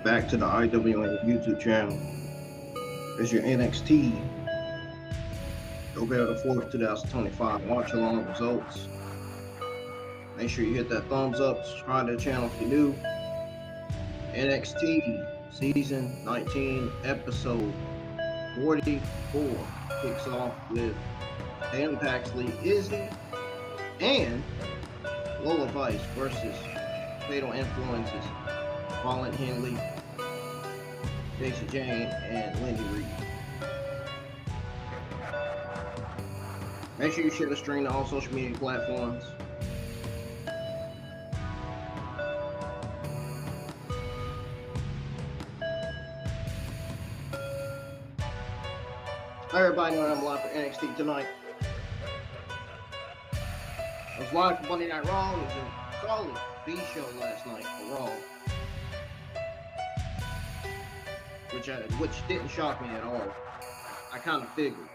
Back to the IWN YouTube channel. It's your NXT November the 4th, 2025 watch along results. Make sure you hit that thumbs up, subscribe to the channel if you're new. NXT Season 19, Episode 44 kicks off with Tatum Paxley, Izzi, and Lola Vice versus Fatal Influences, Fallon Henley, Jacy Jayne, and Lainey Reid. Make sure you share the stream to all social media platforms. Let everybody know that I'm live for NXT tonight. I was live for Monday Night Raw. It was a solid B show last night for Raw, which didn't shock me at all. I kind of figured.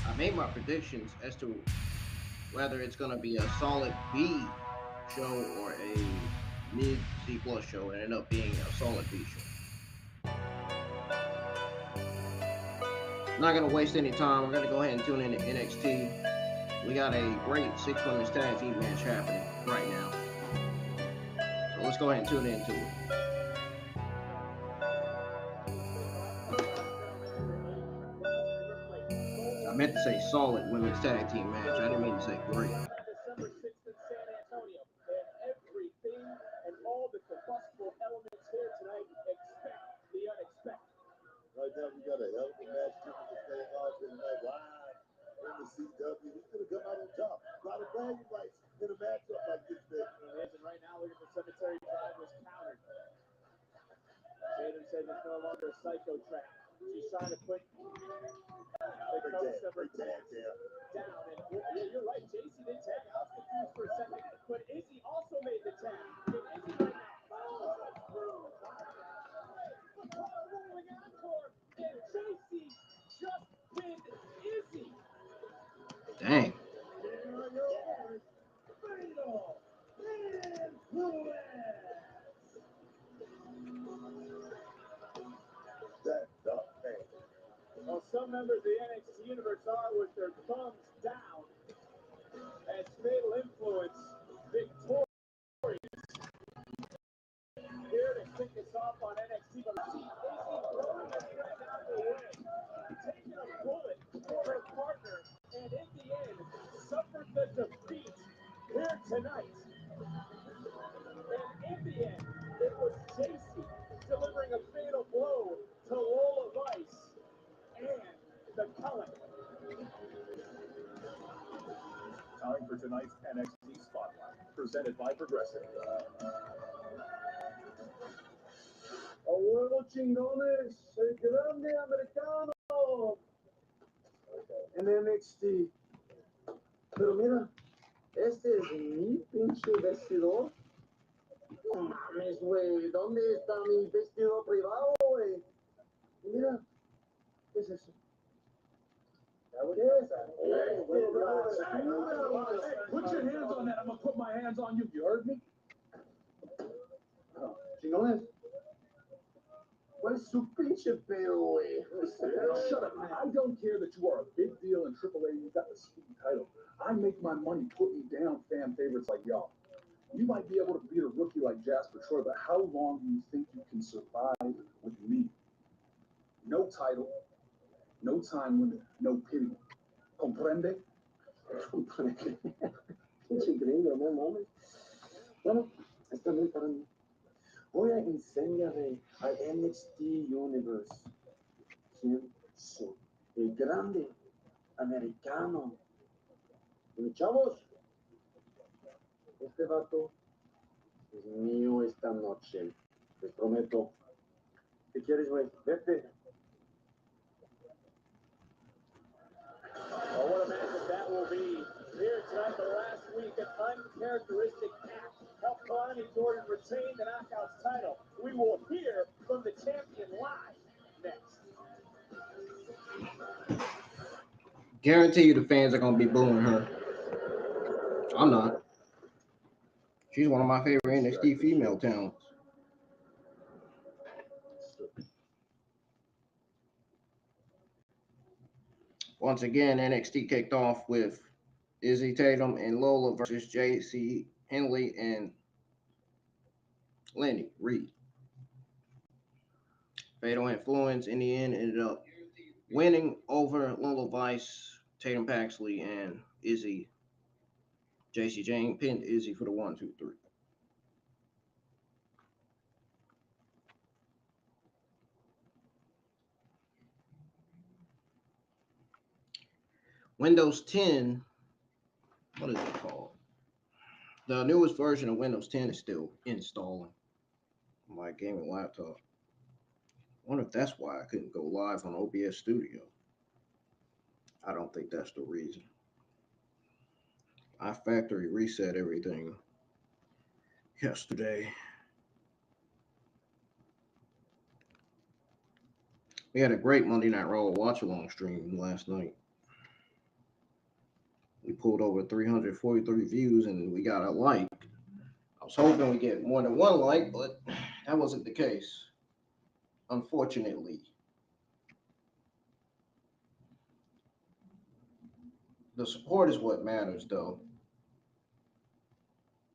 I made my predictions as to whether it's going to be a solid B show or a mid C plus show, and ended up being a solid B show. I'm not going to waste any time. We're going to go ahead and tune into NXT. We got a great 6 women's tag team match happening right now. So let's go ahead and tune into it. I meant to say solid women's tag team match. I didn't mean to say great. December 6th in San Antonio. And everything and all the combustible elements here tonight, expect the unexpected. Right now, we got a hell of a match coming to stay off tonight live in the CW. Who's going to come out on top? A lot of bragging rights in a matchup like this, big. And right now, look at the Cemetery Drive was countered. Tatum said it's no longer a psycho track. She's trying to put the coach number 10 down. And you're right, Jacy did tag. I was confused for a second. But Izzi also made the tag. And Izzi right now. Rolling encore. And Jacy just pinned Izzi. Dang. Fatal Influence. Well, some members of the NXT universe are with their thumbs down as Fatal Influence victorious. Here to kick us off on NXT, but see Izzi throwing his friend out of the way, taking a bullet for her partner, and in the end, suffered the defeat here tonight. And in the end, it was Jacy delivering a fatal blow to Lola Vice and the Cullen. Time for tonight's NXT Spotlight, presented by Progressive. huevo chingones, el grande americano en NXT. Pero mira, este es mi pinche vestidor. No mames, güey, ¿dónde está mi vestido privado, güey? Mira, ¿qué es eso? Put your hands on that. I'm gonna put my hands on you. You heard me? Chingones. ¿Cuál es su pinche pedo, güey? Shut up, man. I don't care that you are a big deal in AAA. You got the speed title. I make my money putting down fan favorites like y'all. You might be able to beat a rookie like Jasper Troy, but how long do you think you can survive with me? No title, no time limit, no pity. ¿Comprende? Pinche gringo, no mames. Bueno, está bien para mí. Voy a enseñarle al NXT Universe quién soy. El grande americano. Y chavos, este vato es mío esta noche. Les prometo. ¿Qué quieres, güey? Vete. Oh, what a matchup that will be. Here tonight, the last week, an uncharacteristic act helped Lonnie Jordan retain the Knockouts title. We will hear from the champion live next. Guarantee you the fans are gonna be booing her. I'm not. She's one of my favorite NXT female talents. Once again, NXT kicked off with Izzi, Tatum, and Lola versus Jacy Henley and Lainey Reid. Fatal Influence in the end ended up winning over Lola Vice, Tatum Paxley, and Izzi. Jacy Jayne pinned Izzi for the 1, 2, 3. Windows 10, what is it called? The newest version of Windows 10 is still installing on my gaming laptop. I wonder if that's why I couldn't go live on OBS Studio. I don't think that's the reason. I factory reset everything yesterday. We had a great Monday Night Raw watch-along stream last night. We pulled over 343 views and we got a like. I was hoping we get more than one like, but that wasn't the case, unfortunately. The support is what matters, though.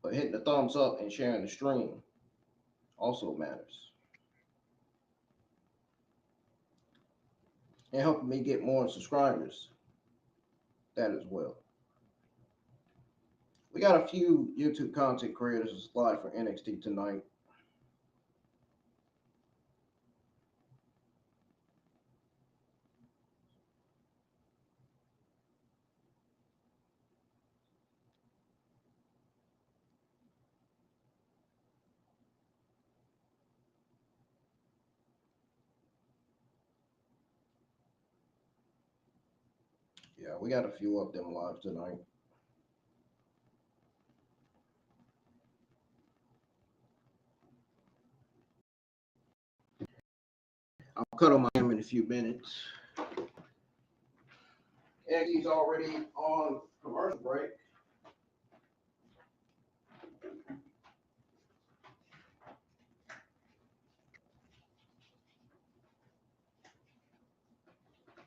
But hitting the thumbs up and sharing the stream also matters. And helping me get more subscribers, that as well. We got a few YouTube content creators live for NXT tonight. Yeah, we got a few of them live tonight. I'll cut on my in a few minutes. NXT's already on commercial break.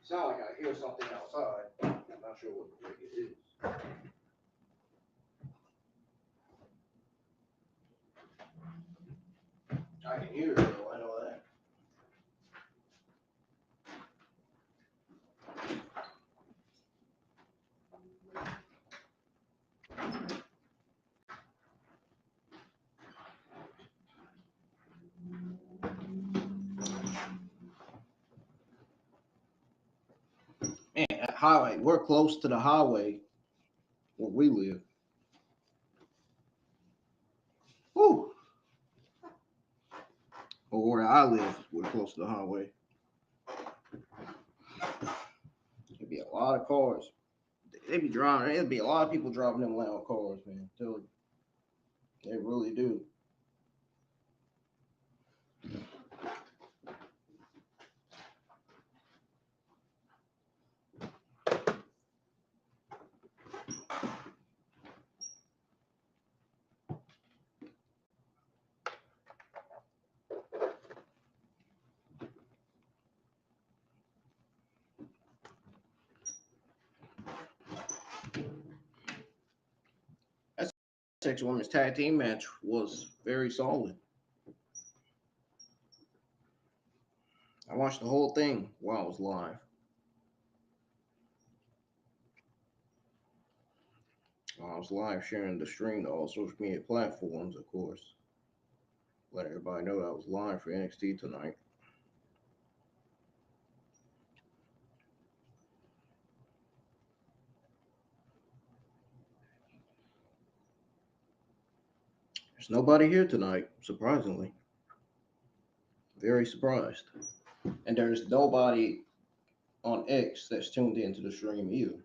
Sound like I hear something outside. I'm not sure what the break it is. I can hear it though, I know that. Man, that highway, we're close to the highway where we live. Whew. or where I live, we're close to the highway. There'd be a lot of cars. They'd be driving. There'd be a lot of people driving them loud cars, man. Tell you. They really do. That Texas Women's Tag Team match was very solid. I watched the whole thing while I was live. I was live sharing the stream to all social media platforms, of course. Let everybody know that I was live for NXT tonight. There's nobody here tonight, surprisingly. Very surprised. And there's nobody on X that's tuned into the stream either.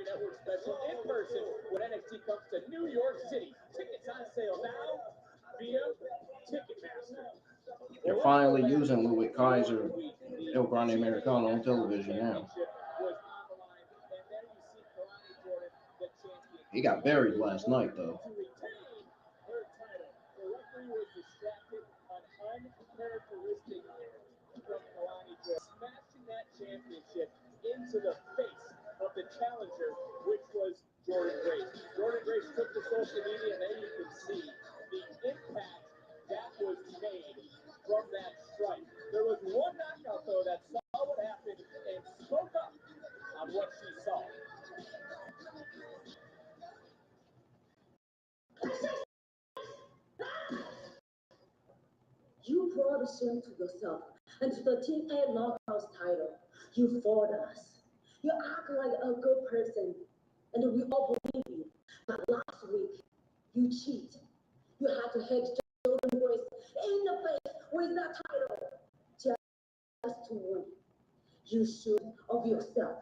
Network special in person when NXT comes to New York City. Tickets on sale now via Ticketmaster. They're finally using Louis Kaiser, El Grande Americano on television now. He got buried last night, though. Smashing that championship into the face of the challenger, which was Jordan Grace. Jordan Grace took to social media, and there you can see the impact that was made from that strike. There was one knockout, though, that saw what happened and spoke up on what she saw. You brought a shame to yourself and to the Team A Knockouts title. You fought us. You act like a good person, and we all believe you. But last week, you cheated. You had to hit Jordan Grace in the face with that title just to win. You should of yourself.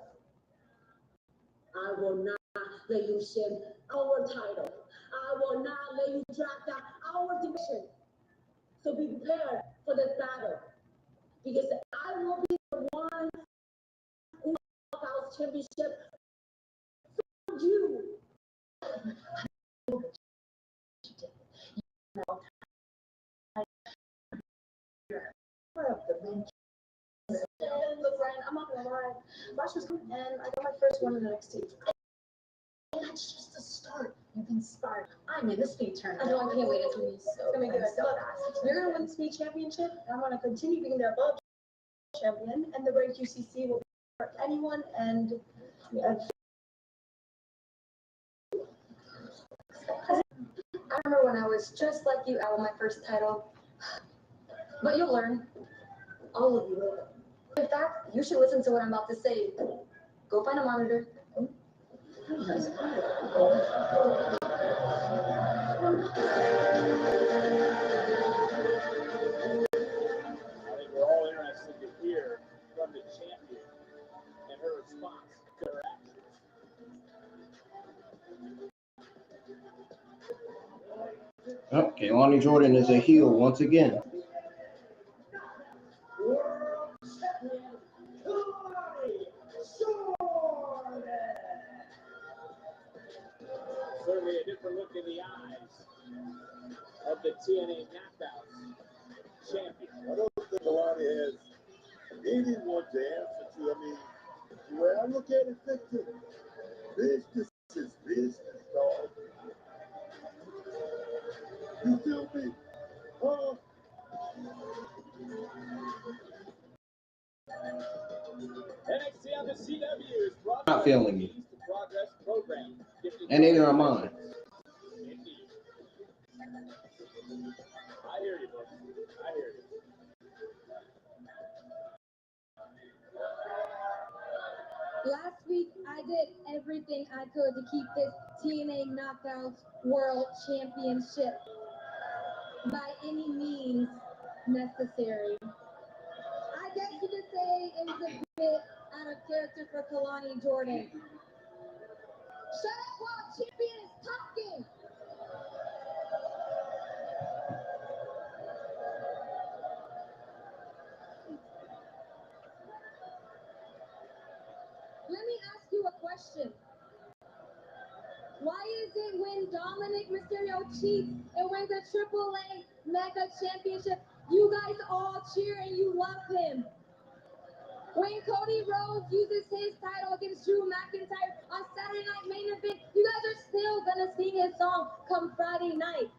I will not let you shame our title. I will not let you drag down our division. So be prepared for the battle, because I will be the one who knocks championship from you. Look, Ryan, I'm not gonna lie. Last was coming, and I got my first one in NXT. And that's just the start. You can start. I'm in the speed I tournament. know I can't wait. It's gonna be so. It's gonna be good. So Look, fast. you're gonna win the speed championship. I'm gonna continue being the above champion, and the red QCC will be for anyone. And I remember when I was just like you, I won my first title. But you'll learn. All of you will. In fact, you should listen to what I'm about to say. Go find a monitor. I think we're all interested to hear from the champion and her response to her actions. Oh, Kehlani Jordan is a heel once again. World champion, Kehlani Jordan. Certainly a different look in the eyes of the TNA Knockouts champion. I don't think Kehlani has anyone to answer to. I mean, the way I look at it, Victor, business is business, dog. You feel me? Huh? NXT on the CW is brought Not feeling you. to Progress program. And neither am I. Indeed. I hear you, bro. I hear you. Last did everything I could to keep this TNA Knockouts World Championship by any means necessary. I guess you could say it was a bit out of character for Kalani Jordan. Shut up while champion is talking! Let me ask you a question. Why is it when Dominic Mysterio cheats and wins the AAA Mega Championship, you guys all cheer and you love him? When Cody Rhodes uses his title against Drew McIntyre on Saturday Night Main Event, you guys are still gonna sing his song come Friday night.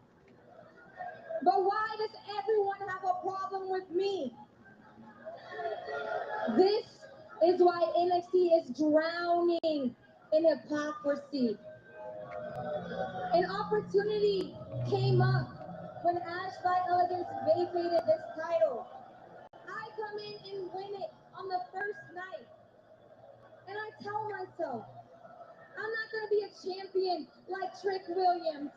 But why does everyone have a problem with me? This is why NXT is drowning in hypocrisy. An opportunity came up when Ash by Elegance vacated this title. I come in and win it on the first night. And I tell myself, I'm not going to be a champion like Trick Williams.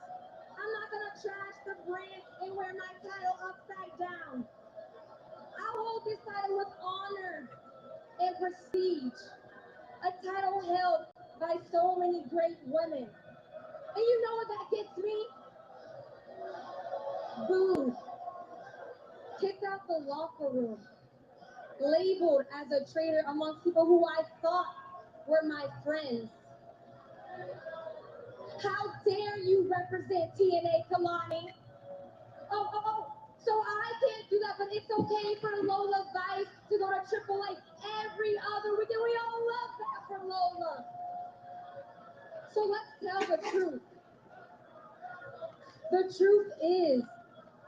I'm not going to trash the brand and wear my title upside down. I'll hold this title with honor and prestige. A title held by so many great women. And you know what that gets me? Booed. Kicked out the locker room. Labeled as a traitor amongst people who I thought were my friends. How dare you represent TNA, Kalani? Oh, so I can't do that, but it's okay for Lola Vice to go to AAA every other weekend. We all love that for Lola. So let's tell the truth. The truth is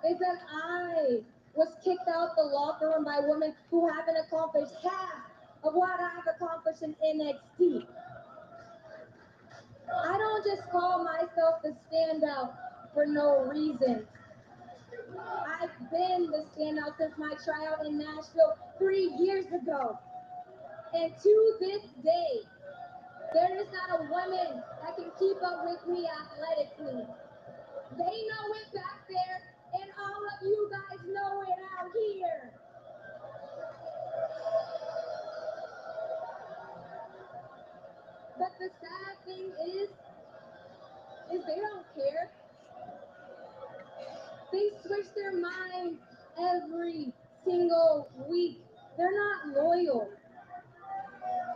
that I was kicked out the locker room by women who haven't accomplished half of what I've accomplished in NXT. I don't just call myself the standout for no reason. I've been the standout since my tryout in Nashville 3 years ago. And to this day, there is not a woman that can keep up with me athletically. They know it back there, and all of you guys know it out here. But the sad thing is they don't care. They switch their minds every single week. They're not loyal.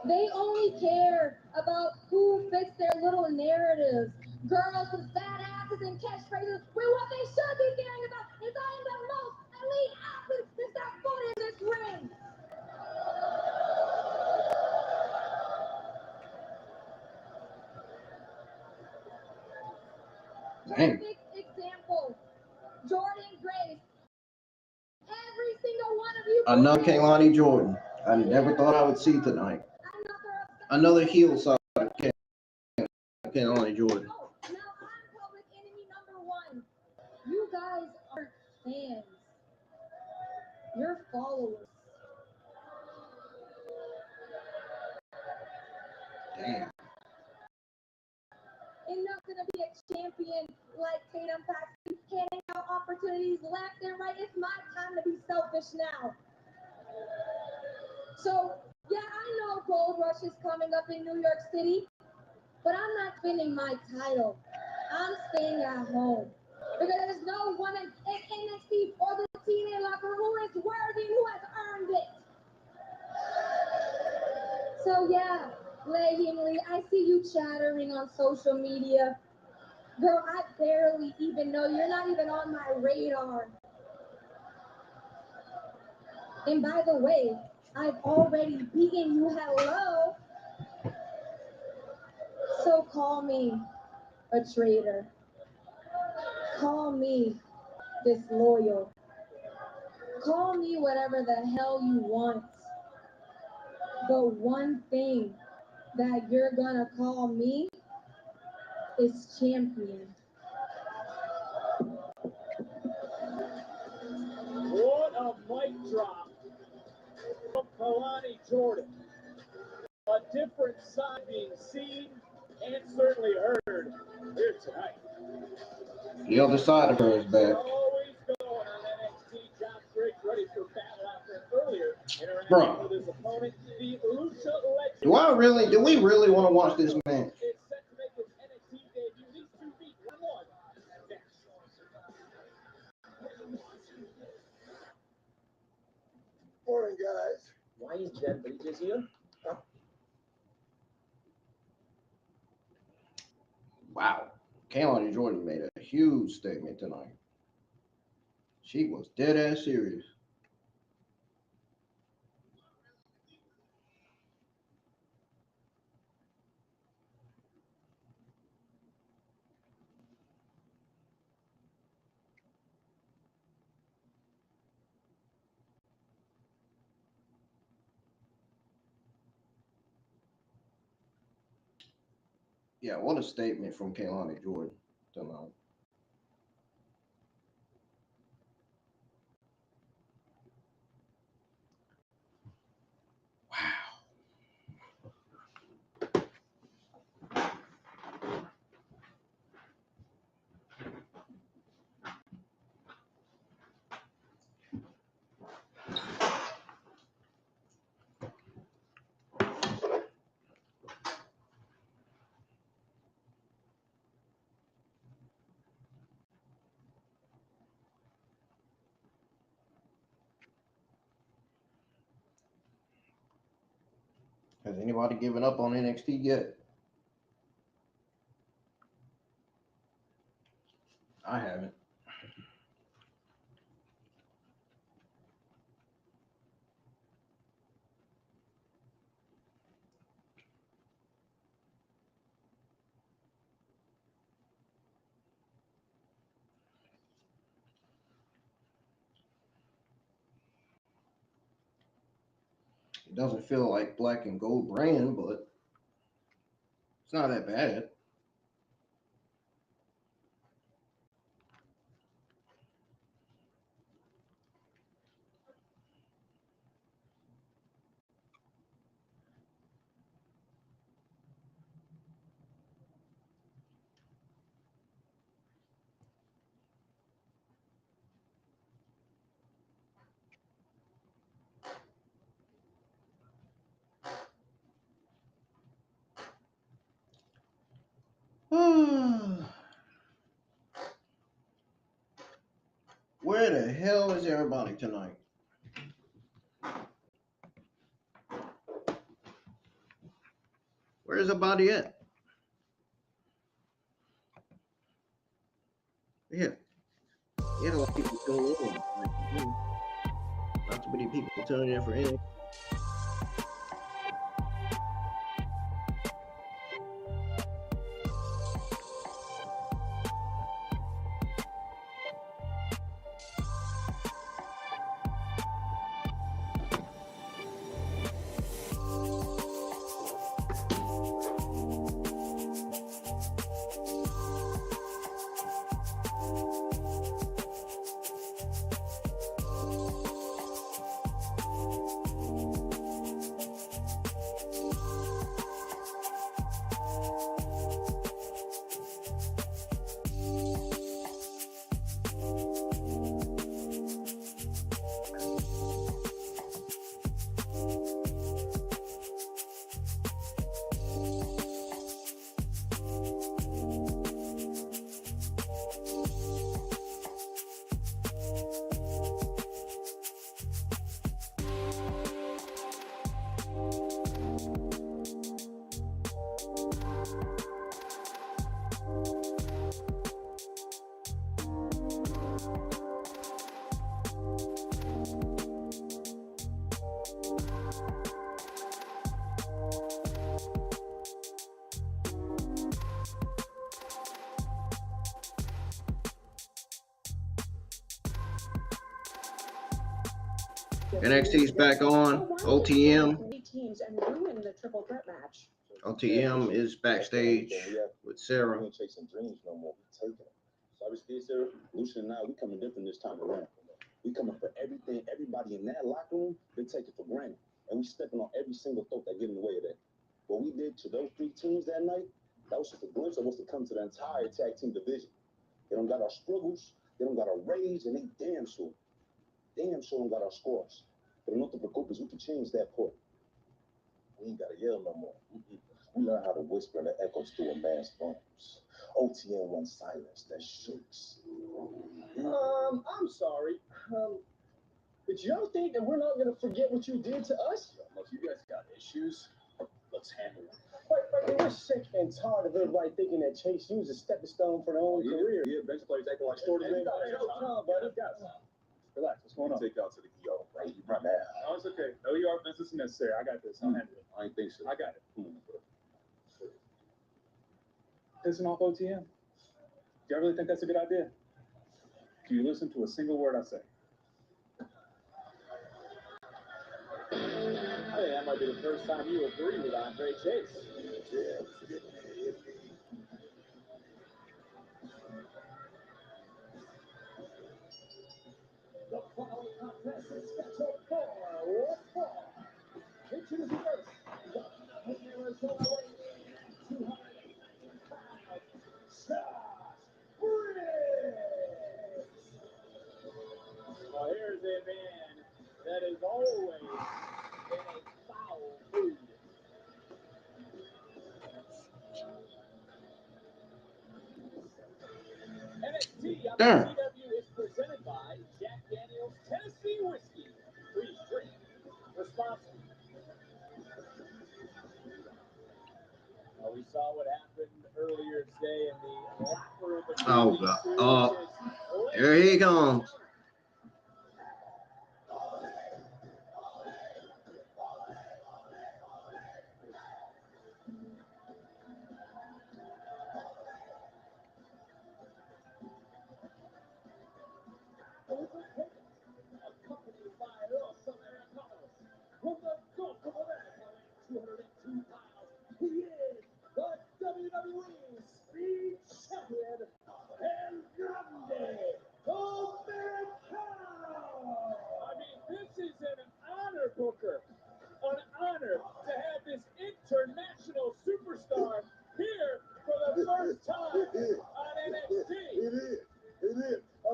They only care about who fits their little narratives. Girls with fat asses and catchphrases, when what they should be caring about is I am the most elite athlete to step foot in this ring. Dang. Perfect example. Jordan Grace. Every single one of you. Another Kalani Jordan. I never thought I would see tonight. Another heel side of Kalani Jordan. Oh, now I'm public enemy number one. You guys are fans. You're followers. Damn. And not gonna be a champion like Tatum Paxley, handing out opportunities left and right. It's my time to be selfish now. So, yeah, I know Gold Rush is coming up in New York City, but I'm not winning my title. I'm staying at home. Because there's no woman in NXT or the TNA locker room who is worthy, who has earned it. So, yeah, Henley, I see you chattering on social media. Girl, I barely even know. You're not even on my radar. And by the way, I've already beaten you. Hello. So call me a traitor. Call me disloyal. Call me whatever the hell you want. But one thing that you're gonna call me is champion. What a mic drop from Kalani Jordan. A different side being seen and certainly heard here tonight. The other side of her is back. Always going on NXT. John Briggs ready for battle after an earlier interaction Bro. with his opponent, the Lucha Legend. Do we really want to watch this match? It's set to make his NXT debut. These two beat 1-1. Next. Morning, guys. Why is Jen Bridges here? Wow. Caroline Jordan made a huge statement tonight. She was dead ass serious. Yeah, what a statement from Caroline Jordan tonight. Has anybody given up on NXT yet? I haven't. It doesn't feel like black and gold brand, but it's not that bad. Where the hell is everybody tonight? Where's everybody at? Yeah. Yeah, a lot of people tuning in. Not too many people tuning in for NXT. NXT's back on. OTM. OTM is backstage with Sarah. We ain't chasing dreams no more. We taking them. So obviously, Sarah, Lucia and I, we coming different this time around. We coming for everything. Everybody in that locker room, they take it for granted. And we stepping on every single throat that get in the way of that. what we did to those three teams that night, that was just a glimpse of what's to come to the entire tag team division. They don't got our struggles, they don't got our rage, and they damn sure don't got our scores. But no te preocupes, we can change that part. We ain't gotta yell no more. We learn how to whisper and it echoes through a man's bones. OTN one silence that shakes. I'm sorry. But y'all think that we're not gonna forget what you did to us? Look, you guys got issues. Let's handle it. But we're sick and tired of everybody thinking that Chase Hughes is a stepping stone for their own career. Yeah, bench players acting like short Hey, buddy. Relax, what's going on? Take y'all to the ER right now. No, it's okay. No ER business is necessary. I got this. I'll handle it. I ain't think so. I got it. Pissing off OTM. Do y'all really think that's a good idea? Do you listen to a single word I say? I think that might be the first time you agree with Andre Chase. The following contest is scheduled for one fall. Into the first, from Arizona weighing in at 290 pounds, Josh Briggs. Well, here's a man that is always in a foul mood. NXT on the CW is presented by Jack Daniel's Tennessee Whiskey. Please drink responsibly. We saw what happened earlier today in the locker room. Oh, God. Oh, here he comes. Accompanied by Los Americanos, from the Gulf of America, 202 pounds. He is the WWE Speed Champion, El Grande Americano. I mean, this is an honor, Booker. An honor to have this international superstar here for the first time on NXT. It is. I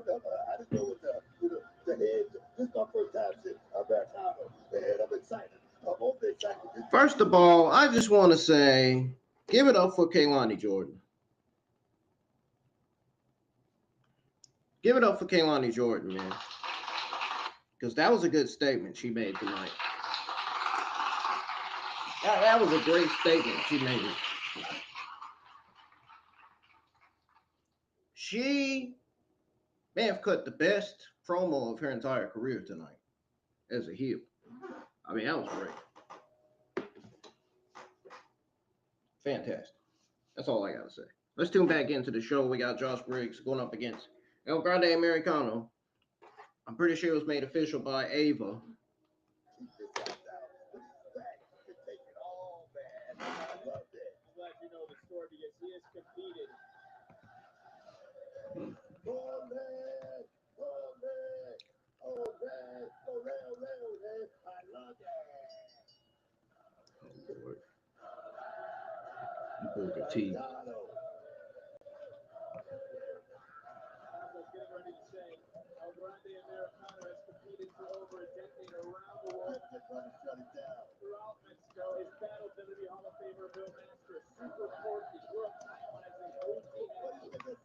didn't know what the head. This is my first time since Americano. Man, I'm excited. I'm over excited. First of all, I just want to say, give it up for Kaylani Jordan. Give it up for Kaylani Jordan, man. Because that was a good statement she made tonight. That was a great statement she made. She may have cut the best promo of her entire career tonight as a heel. I mean, that was great. Fantastic. That's all I got to say. Let's tune back into the show. We got Josh Briggs going up against El Grande Americano. I'm pretty sure it was made official by Ava. I'm glad you know the story because he has competed. I love that. Oh, Lord. Booker T. I was getting ready to say, El Grande Americano has competed for over a decade around the world. Throughout Mexico, his battle WWE Hall of Famer Bill Master, Super Porky, grew up idolizing OTN. This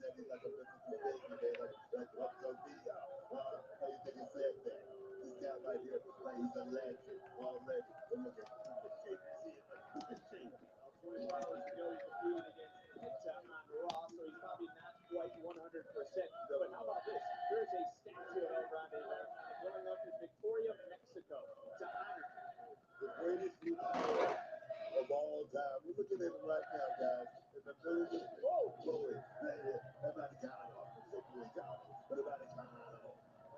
guy right here, he's a legend already. Look at the shape. 24 hours ago, he competed against Penta on Raw, so he's probably not quite 100%. But how about this? There's a statue of El Grande Americano going up in Victoria, Mexico to honor him. The greatest luchador of all time. We're looking at him right now, guys. In the middle of the Chloe, Americano.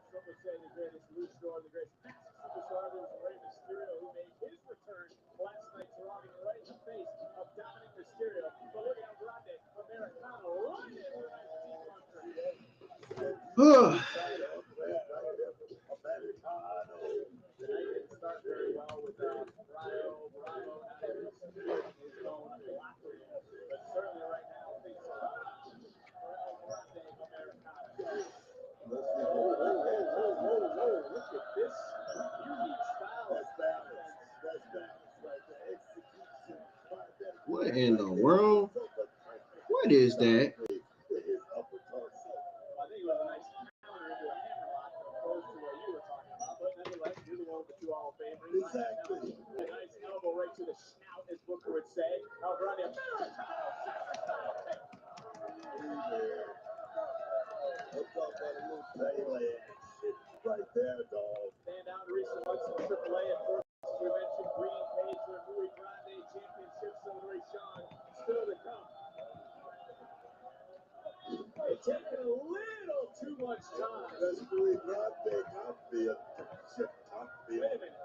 Some would say the greatest luchador, the greatest masked superstar was Rey Mysterio, who made his return last night to Raw, right in the face of Dominic Mysterio. But look at El Grande Americano right in the Americano. They didn't start very well with Bravo, not able to in the world? What is that? I think it was a nice counter into a hammerlock opposed to what you were talking about. But nonetheless, you're the one with the 2 Hall of Famers. Exactly. A nice elbow right to the snout, as Booker would say. Alvarado, Right there, dog. stand out in recent months in AAA. Of course, we mentioned Green Page, their Louis Grande Championship celebration. Still to come. It's taking a little too much time. That's really not big. I feel. Wait a minute.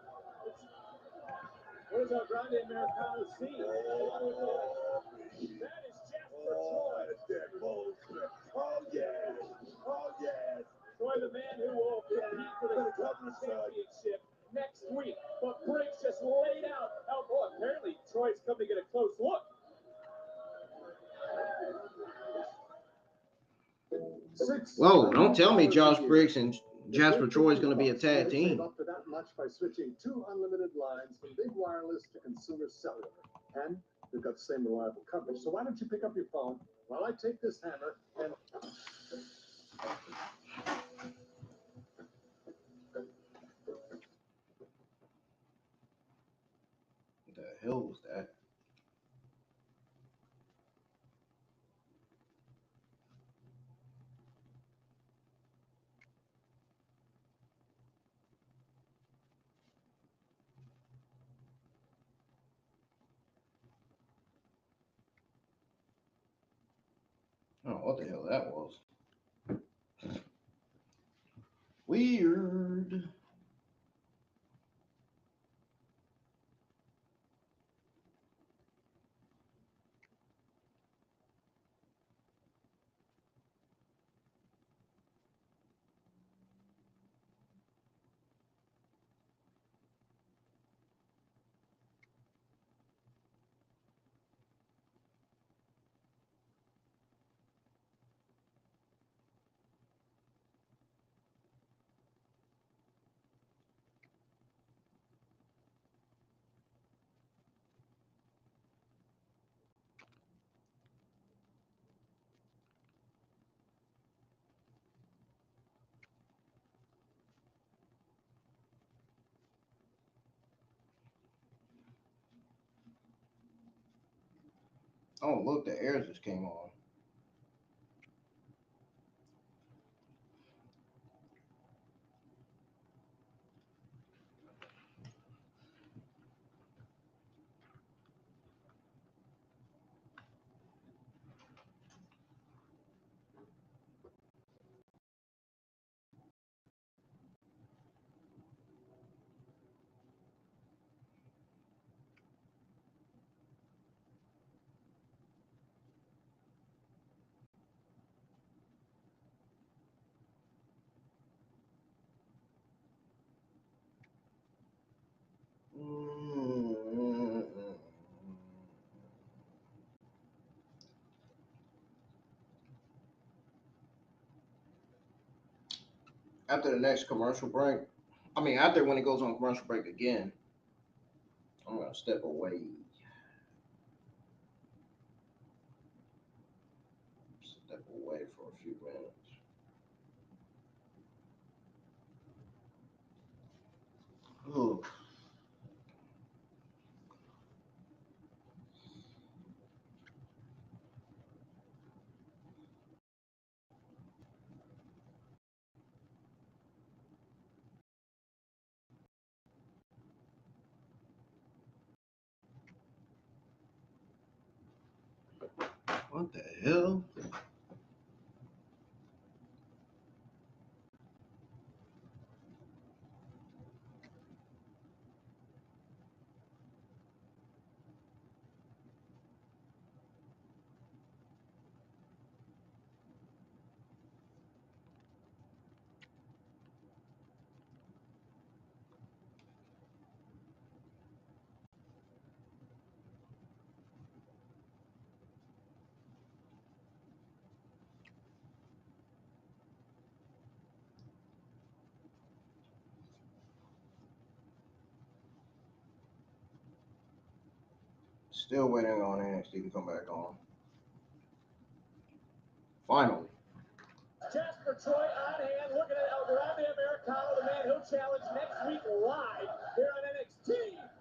What does our Grande Americano see? That is Jasper Troy. That's that bullshit. Oh, yes. Oh, yes. Troy, the man who will compete for the championship next week. But Briggs just laid out. Oh, boy, apparently Troy's come to get a close look. Whoa, don't tell me Josh Briggs and Jasper Troy is going to be a tag team. Up to that much by switching 2 unlimited lines from big wireless to consumer cellular. And you've got the same reliable coverage. So why don't you pick up your phone while I take this hammer and... What the hell was that? Oh, what the hell that was? Weird. Oh, look, the air just came on. After the next commercial break, after when it goes on commercial break again, I'm going to step away. Step away for a few minutes. Ooh. What the hell? Still waiting on NXT to come back on. Finally. Jasper Troy on hand, looking at El Grande Americano, the man he'll challenge next week live here on NXT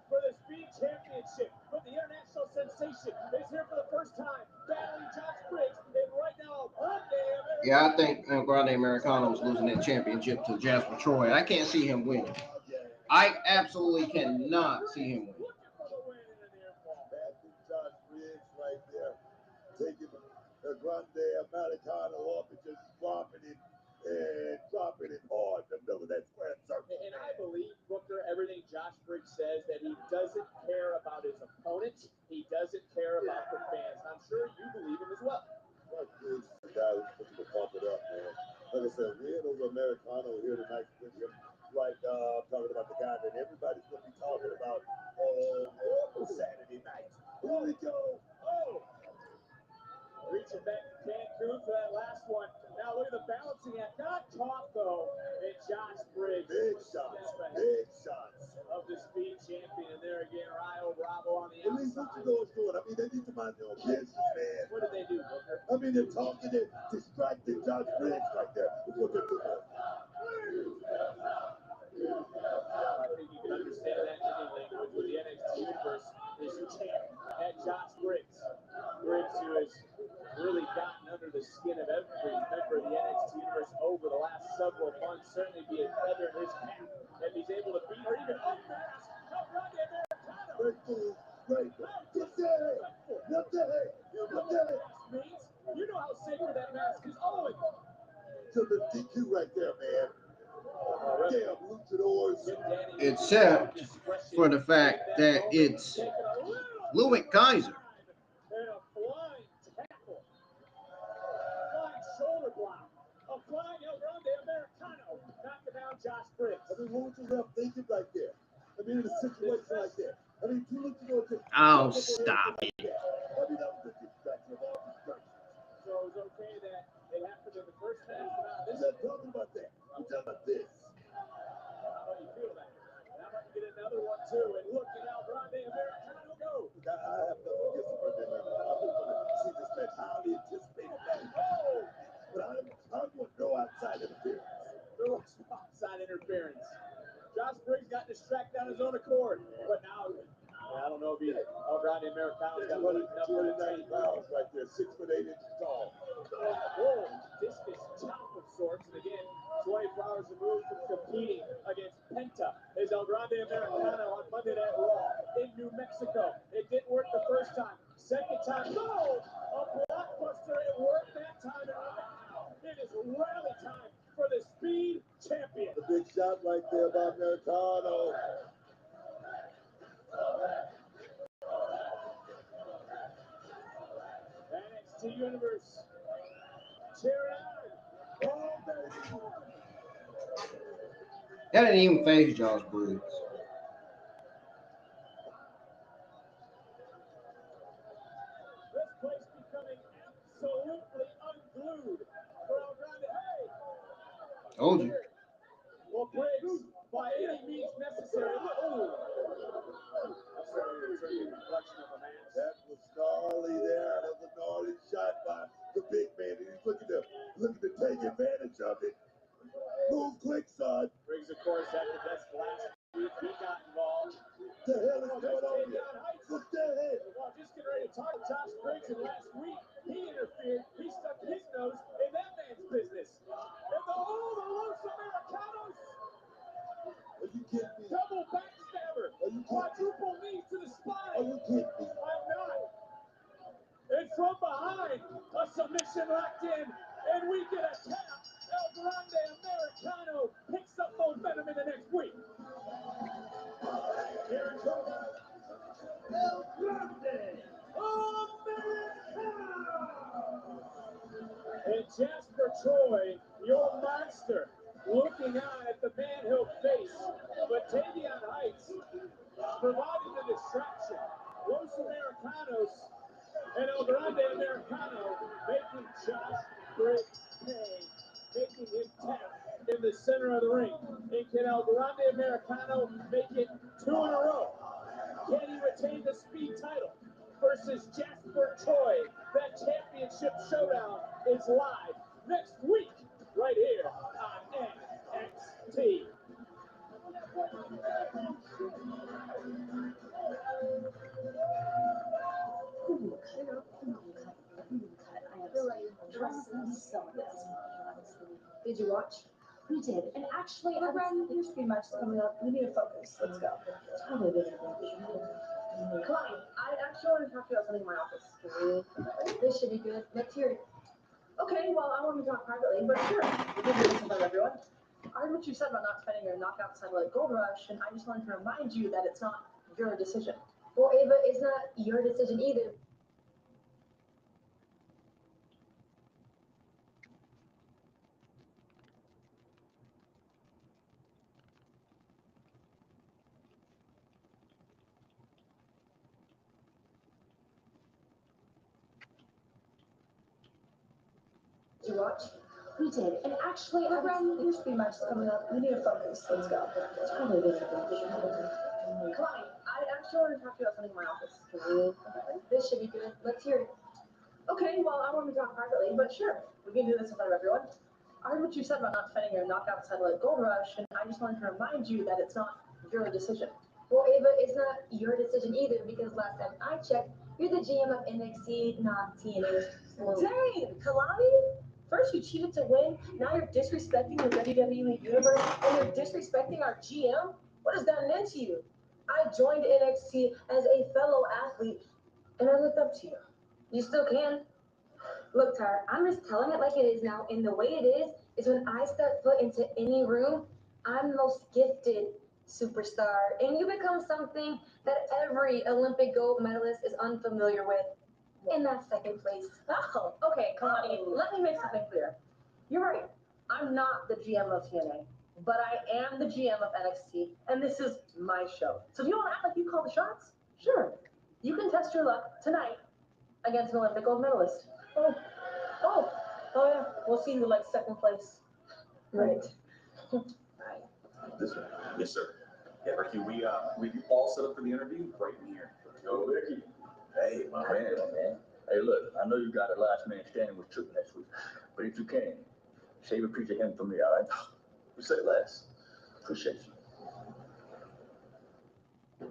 for the Speed Championship. But the international sensation is here for the first time, battling Josh Briggs, and right now, yeah, I think El Grande Americano is losing that championship to Jasper Troy. I can't see him winning. I absolutely cannot see him winning. Josh Briggs right there, taking the Grande Americano off and just dropping it hard in the middle of that square circle. And I believe, Booker, everything Josh Briggs says, that he doesn't care about his opponent. He doesn't care about the fans. And I'm sure you believe him as well. Josh Briggs is the guy who's looking to pump it up, man. Like I said, win over Americano here tonight with him. Right now, I'm talking about the guy that everybody's going to be talking about Saturday night. Here we go. Oh! Reaching back to Cancun for that last one. Now look at the balancing act. Not caught, though, in Josh Briggs. Big shots of the Speed Champion. And there again, Rayo Bravo on the outside. At least what you know is doing. I mean, they need to mind their own business, man. What did they do, Booker? I mean, they're talking, they're distracting Josh Briggs right there. That's what they're doing. I think you can understand that in any language with the NXT Universe is champ at Josh Briggs. Briggs, who has really gotten under the skin of every member of the NXT Universe over the last several months, certainly be a feather in his cap if he's able to beat or even unmask El Grande Americano. Great. Get there. What the heck? You know what that mask means? You know how sacred that mask is. Oh, to the DQ right there, man. Damn, luchadors. Except for the fact that it's Louis Kaiser. And a flying tackle. Flying shoulder block. A flying El Grande Americano. Knocking down Josh Briggs. I mean, what was the ref thinking right there? I mean, in a situation like that. I mean, two luchadors just... Oh, stop it. I mean, that was a distraction of all distractions. So it was okay that it happened in the first match, but not I'm this. not talking about that. I'm talking about this. How do you feel about it? How about you get another one, too? And look at El Grande Americano go. Look, I have nothing against the Grande Americano. I'm going to see this match highly anticipated match. Oh! But I'm going to go outside interference. No outside interference. Josh Briggs got distracted on his own accord. But now, I don't know if El Grande Americano's got enough 290 pounds right there, 6'8" tall. Whoa, discus chop of sorts. And again, 24 hours removed from competing against Penta is El Grande Americano on Monday Night Raw in New Mexico. It didn't work the first time. Second time, no! A blockbuster. It worked that time. And right now, it is rally time for the Speed Champion. The big shot right there by Americano. NXT Universe. Cheer it on. Oh, baby. That didn't even phase Josh Briggs. This place becoming absolutely unglued for El Grande. Hey! Told you. Well, Briggs, by any means necessary. Oh! That's a reflection of a man. That was gnarly there. That was a gnarly shot by the big man. He's looking to take advantage of it. Move quick, son. Briggs, of course, after this last week, he got involved. What the hell is going on here? What the hell? Well, just getting ready to talk to Josh Briggs, and last week, he interfered. He stuck his nose in that man's business. And the Los Americanos. Are you kidding me? Double backstabber. Quadruple knees to the spine. Are you kidding me? I'm not. And from behind, a submission locked in, and we get a tap. El Grande Americano picks up momentum in the next week. Here it comes. El Grande Americano. And Jasper Troy, your monster, looking on at the man he'll face. But Tavion Heights providing the distraction. Los Americanos and El Grande Americano making Josh Briggs pay, making him tap in the center of the ring. And can El Grande Americano make it 2 in a row? Can he retain the Speed title? versus Jasper Troy. That championship showdown is live next week, right here on NXT. Did you watch? We did. And actually, your screen match is coming up. We need to focus. Let's go. It's probably a bit of a Come on. I actually want to talk to you about something in my office. This should be good. Let's hear it. Okay, well, I want to talk privately, but sure. We can do this in front of everyone. I heard what you said about not spending your knockout title at Gold Rush, and I just wanted to remind you that it's not your decision. Well, Ava, it's not your decision either. Did you watch? We did. And actually, your screen match is coming up. We need to focus. Let's go. It's probably a bit of a Come on. I actually want to talk to you about something in my office. This should be good. Let's hear it. Okay, well, I want to talk privately, but sure. We can do this in front of everyone. I heard what you said about not spending your knockout title at Gold Rush, and I just wanted to remind you that it's not your decision. Well, Ava, it's not your decision either, because last time I checked, you're the GM of NXT, not TNA. Dang, Kalani! First you cheated to win, now you're disrespecting the WWE Universe, and you're disrespecting our GM? What has that meant to you? I joined NXT as a fellow athlete, and I looked up to you. You still can. Look, Tyra, I'm just telling it like it is now, and the way it is when I step foot into any room, I'm the most gifted superstar, and you become something that every Olympic gold medalist is unfamiliar with. In that second place. Oh, okay, Kalani, let me make something clear. You're right. I'm not the GM of TNA, but I am the GM of NXT, and this is my show. So if you want to act like you call the shots, sure. You can test your luck tonight against an Olympic gold medalist. Oh yeah. We'll see who likes second place. Right. Right. This way. Yes, sir. Yeah, Ricky, we all set up for the interview right in here. Yo, Ricky. Hey, my man. Hey, look, I know you got a last man standing with Triple next week, but if you can, shave a piece of him for me, all right? You say less. Appreciate you.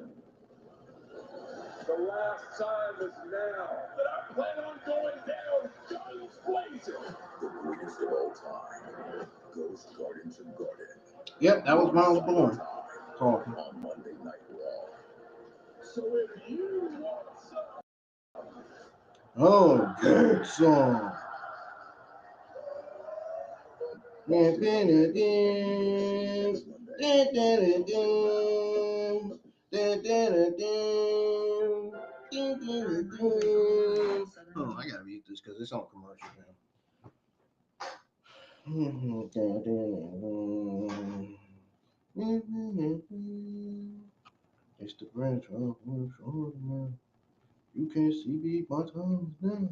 The last time is now that I plan on going down guns blazing. The greatest of all time. Ghost Garden to Garden. Yep, that was Miles Bourne talking. On Monday Night Raw. So if you want some... Oh, good song. Oh, I gotta mute this because it's on commercial now. It's the branch of man. You can't see me, my time is now.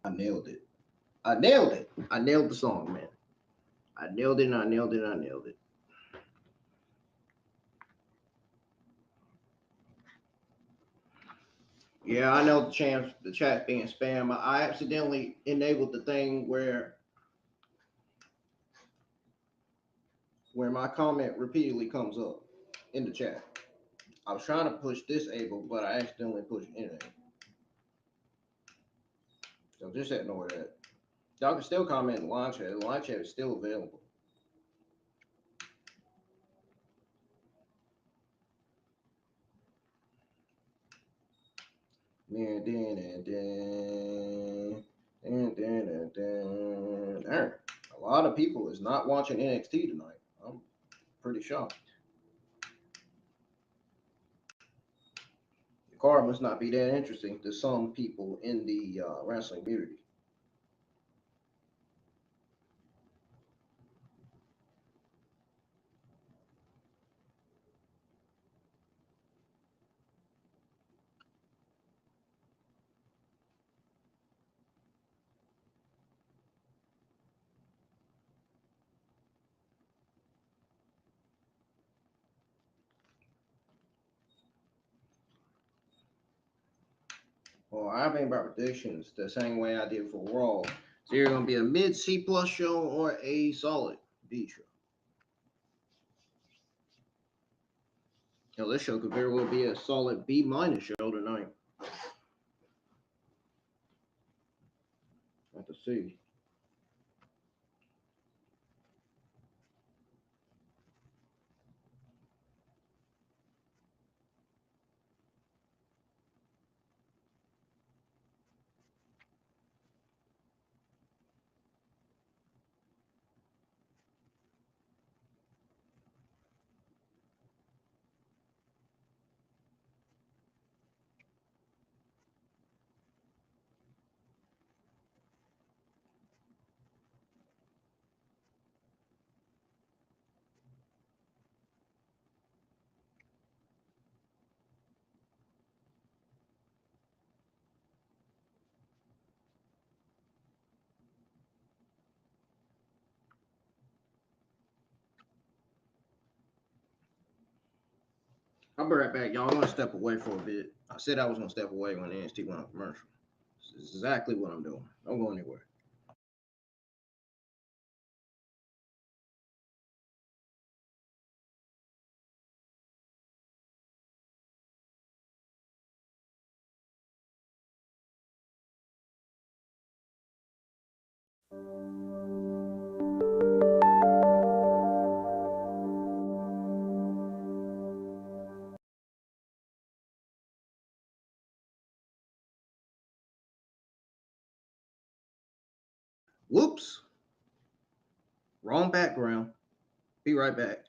I nailed it. I nailed the song, man. I nailed it. Yeah, I know the chat being spam. I accidentally enabled the thing where my comment repeatedly comes up in the chat. I was trying to push disable, but I accidentally pushed enable. So just ignore that. Y'all can still comment in the live chat. The live chat is still available. A lot of people is not watching NXT tonight. I'm pretty shocked. The card must not be that interesting to some people in the wrestling community. Well, I made my predictions the same way I did for Raw. So you're going to be a mid C plus show or a solid B show. Now, this show could very well be a solid B minus show tonight. Have to see. I'll be right back, y'all. I'm going to step away for a bit. I said I was going to step away when NXT went on commercial. This is exactly what I'm doing. Don't go anywhere. Whoops. Wrong background. Be right back.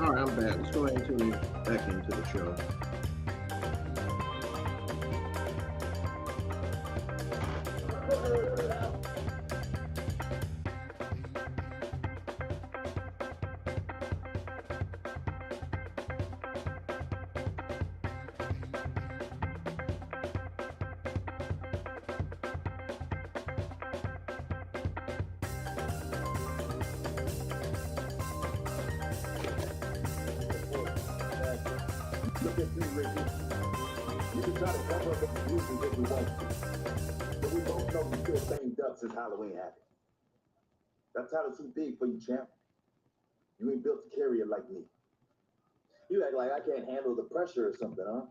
All right, I'm back. Let's go ahead and tune back into the show. Look at me, Ricky. You can try to cover up the confusion if we want to. But we both know you're still banged up since Halloween happened. That title's too big for you, champ. You ain't built to carry it like me. You act like I can't handle the pressure or something, huh?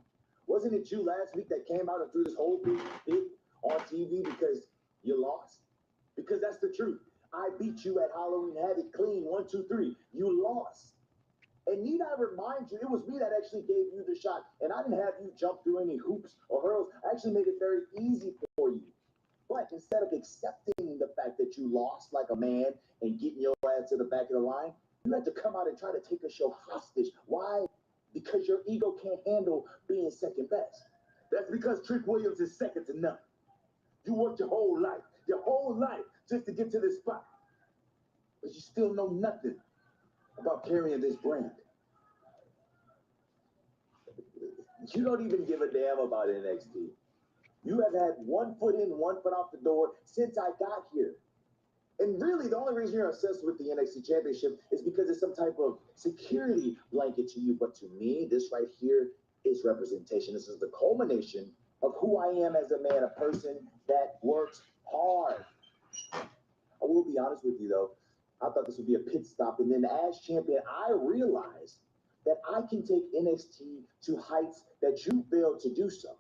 Wasn't it you last week that came out and threw this whole big fit on TV because you lost? Because that's the truth. I beat you at Halloween, had it clean, 1, 2, 3. You lost. And need I remind you, it was me that actually gave you the shot. And I didn't have you jump through any hoops or hurdles. I actually made it very easy for you. But instead of accepting the fact that you lost like a man and getting your ass to the back of the line, you had to come out and try to take a show hostage. Why? Because your ego can't handle being second best. That's because Trick Williams is second to none. You worked your whole life just to get to this spot. But you still know nothing about carrying this brand. You don't even give a damn about NXT. You have had 1 foot in, 1 foot out the door since I got here. And really, the only reason you're obsessed with the NXT Championship is because it's some type of security blanket to you. But to me, this right here is representation. This is the culmination of who I am as a man, a person that works hard. I will be honest with you, though. I thought this would be a pit stop. And then as champion, I realized that I can take NXT to heights that you failed to do so.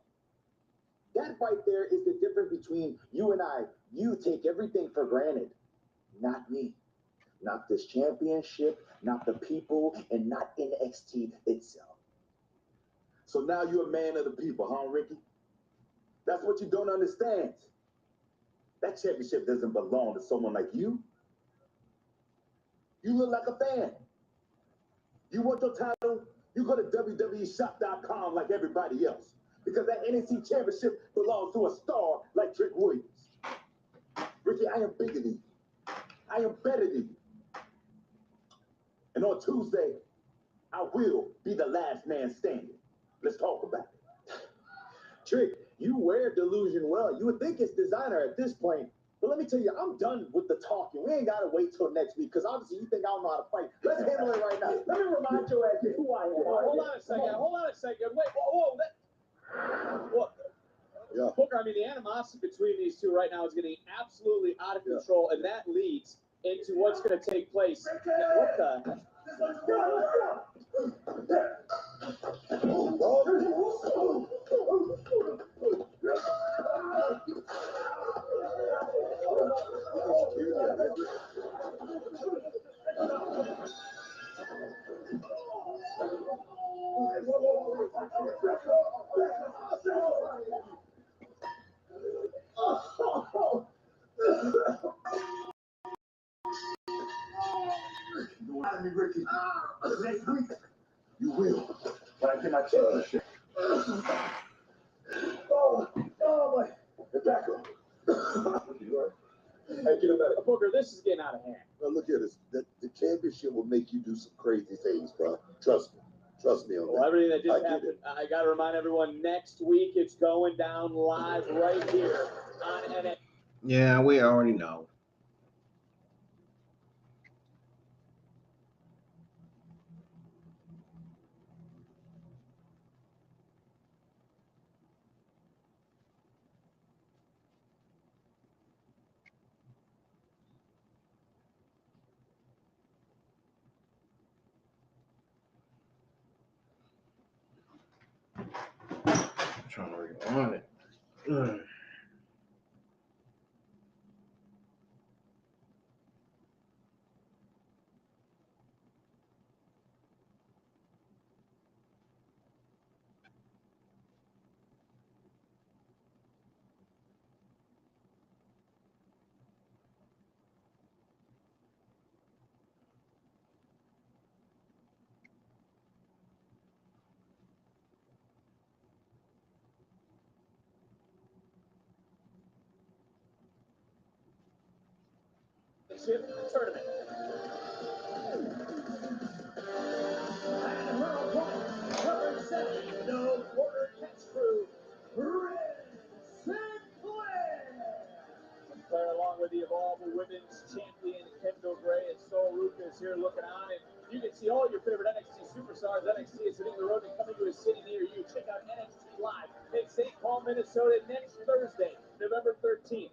That right there is the difference between you and I. You take everything for granted. Not me. Not this championship, not the people, and not NXT itself. So now you're a man of the people, huh, Ricky? That's what you don't understand. That championship doesn't belong to someone like you. You look like a fan. You want your title? You go to WWEshop.com like everybody else. Because that NXT championship belongs to a star like Trick Williams. Ricky, I am bigger than you. I am better than you. And on Tuesday, I will be the last man standing. Let's talk about it. Trick, you wear delusion well. You would think it's designer at this point. But let me tell you, I'm done with the talking. We ain't got to wait till next week, because obviously you think I don't know how to fight. Let's handle it right now. Let me remind you as to who I am. Hold on a second. Wait, whoa. What? Yeah. Booker, I mean, the animosity between these two right now is getting absolutely out of control, and that leads into what's going to take place. What the? Out of me, Ricky. Next week, you will. When I get my championship. Oh my. Back up. You all right? Hey, get him back. Booker, this is getting out of hand. Now look at this. The championship will make you do some crazy things, bro. Trust me. Trust me on Well, that. everything that just I happened, I got to remind everyone, next week it's going down live right here on NXT. Yeah, we already know. I'm trying to rewind it. Championship Tournament. And her opponent, number 7, no quarter catch crew, Sinclair, along with the Evolve Women's Champion Kendall Gray and Sol Lucas here looking on, and you can see all your favorite NXT superstars. NXT is hitting the road and coming to a city near you. Check out NXT Live in St. Paul, Minnesota next Thursday, November 13th.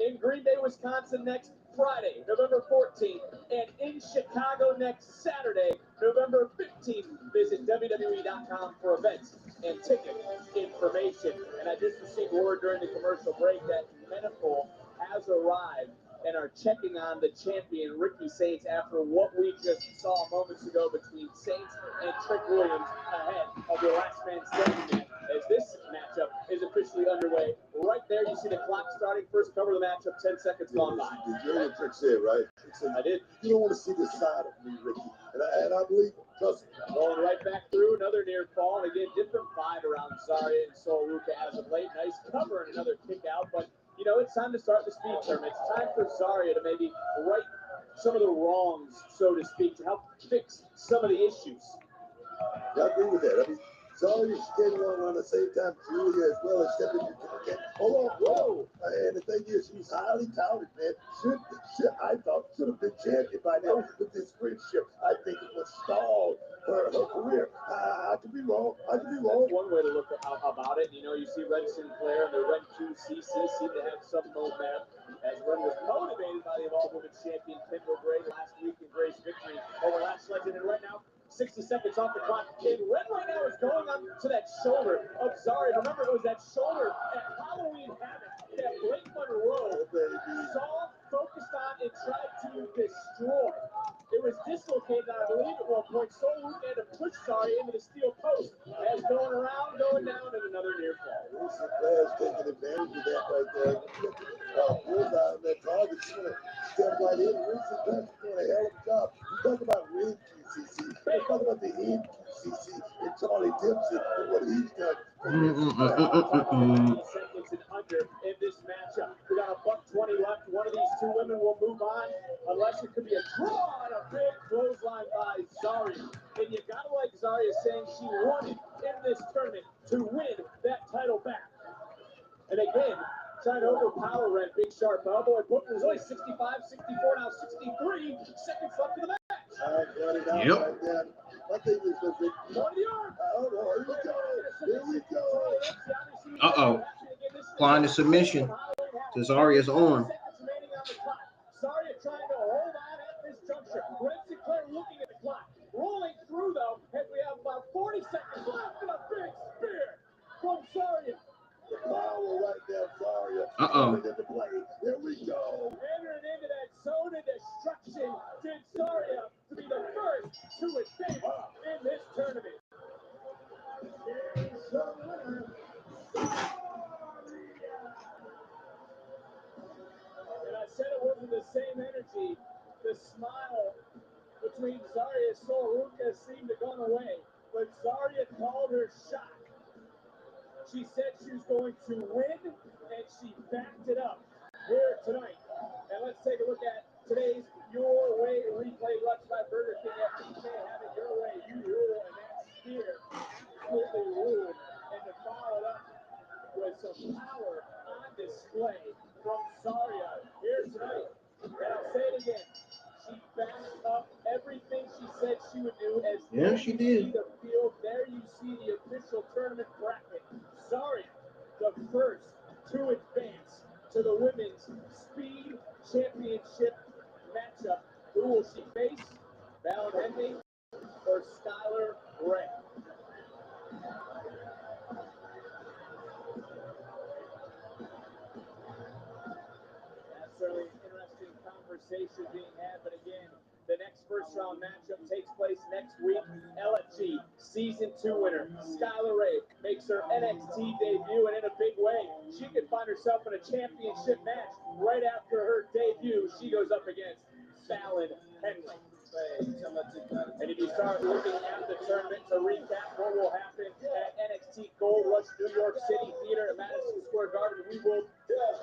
In Green Bay, Wisconsin next Friday, November 14th, and in Chicago next Saturday, November 15th. Visit WWE.com for events and ticket information. And I just received word during the commercial break that Medical has arrived and are checking on the champion, Ricky Saints, after what we just saw moments ago between Saints and Trick Williams ahead of the last man standing match. As this matchup is officially underway, right there you see the clock starting. First cover of the matchup, 10 seconds gone by. Did you hear what Trick said, right? Trick said, I did. You don't want to see this side of me, Ricky. And I believe him. Trust me. Going right back through, another near fall, and again, different fight around Zarya and Sol Ruca as of late. Nice cover and another kick out, but you know, it's time to start the speed tournament. It's time for Zarya to maybe right some of the wrongs, so to speak, to help fix some of the issues. I agree with that. I mean, Zarya came along around the same time Julia as well as stepping into the game. Hold on, whoa! And the thing is, she's highly touted, man. I thought should have been champion by now with this friendship. I think it was stalled her career. I could be wrong. That's one way to look about it. You know, you see Ren Sinclair and the Ren 2CC seem to have some momentum, as Ren was motivated by the Evolve Women's Champion Kendall Gray last week in Gray's victory over Last Legend. And right now, 60 seconds off the clock. And Ren right now is going on to that shoulder of Zarya. Remember, it was that shoulder at Halloween Havoc that Blake Monroe saw, focused on, and tried to destroy. It was dislocated, I believe, at one point. Sol Ruca had to push Zarya into the steel post. As going around, going down, and another near fall. Sinclair's taking advantage of that right there. Bullseye on that target. She's going to step right in. Sinclair's doing a hell of a job. You talk about Red QCC. You talk about the NQCC and Charlie Dempsey and what he's done. 20 seconds and under in this matchup. We got a $120 left. One of these two women will move on, unless it could be a draw and a big clothesline by Zarya. And you gotta like Zarya saying she wanted in this tournament to win that title back. And again, trying to overpower Red. Big sharp elbow. And Booker was only 65, 64, now 63 seconds left in the match. Yep. Right there. I think this was it. Here we go. Uh-oh. Applying the submission to Zarya's arm. Zarya trying to hold on at this juncture. Red Sinclair looking at the clock. Rolling through, though, as we have about 40 seconds left, and a big spear from Zarya. The power right there, Zarya. Uh-oh. Here we go. Entering into that zone of destruction, did Zarya to be the first to advance in this tournament. And I said it wasn't the same energy. The smile between Zarya and Sol Ruca seemed to gone away, but Zarya called her shot. She said she was going to win, and she backed it up here tonight. And let's take a look at today's Your Way replay, brought to you by Burger King. You can't have it your way, you rule, and that spear completely ruled. And to follow it up with some power on display from Zarya here tonight. And I'll say it again. She backed up everything she said she would do. As she did. The field, there you see the official tournament bracket. Zarya, the first to advance to the Women's Speed Championship matchup. Who will she face? Fallon Henley or Skylar Ray? That's certainly an interesting conversation being had, but again, the next first round matchup takes place next week. LFG Season 2 winner Skylar Ray makes her NXT debut, and in a big way, she could find herself in a championship match right after her debut. She goes up against Fallon Henley. And if you start looking at the tournament to recap what will happen at NXT Gold Rush New York City Theater at Madison Square Garden, we will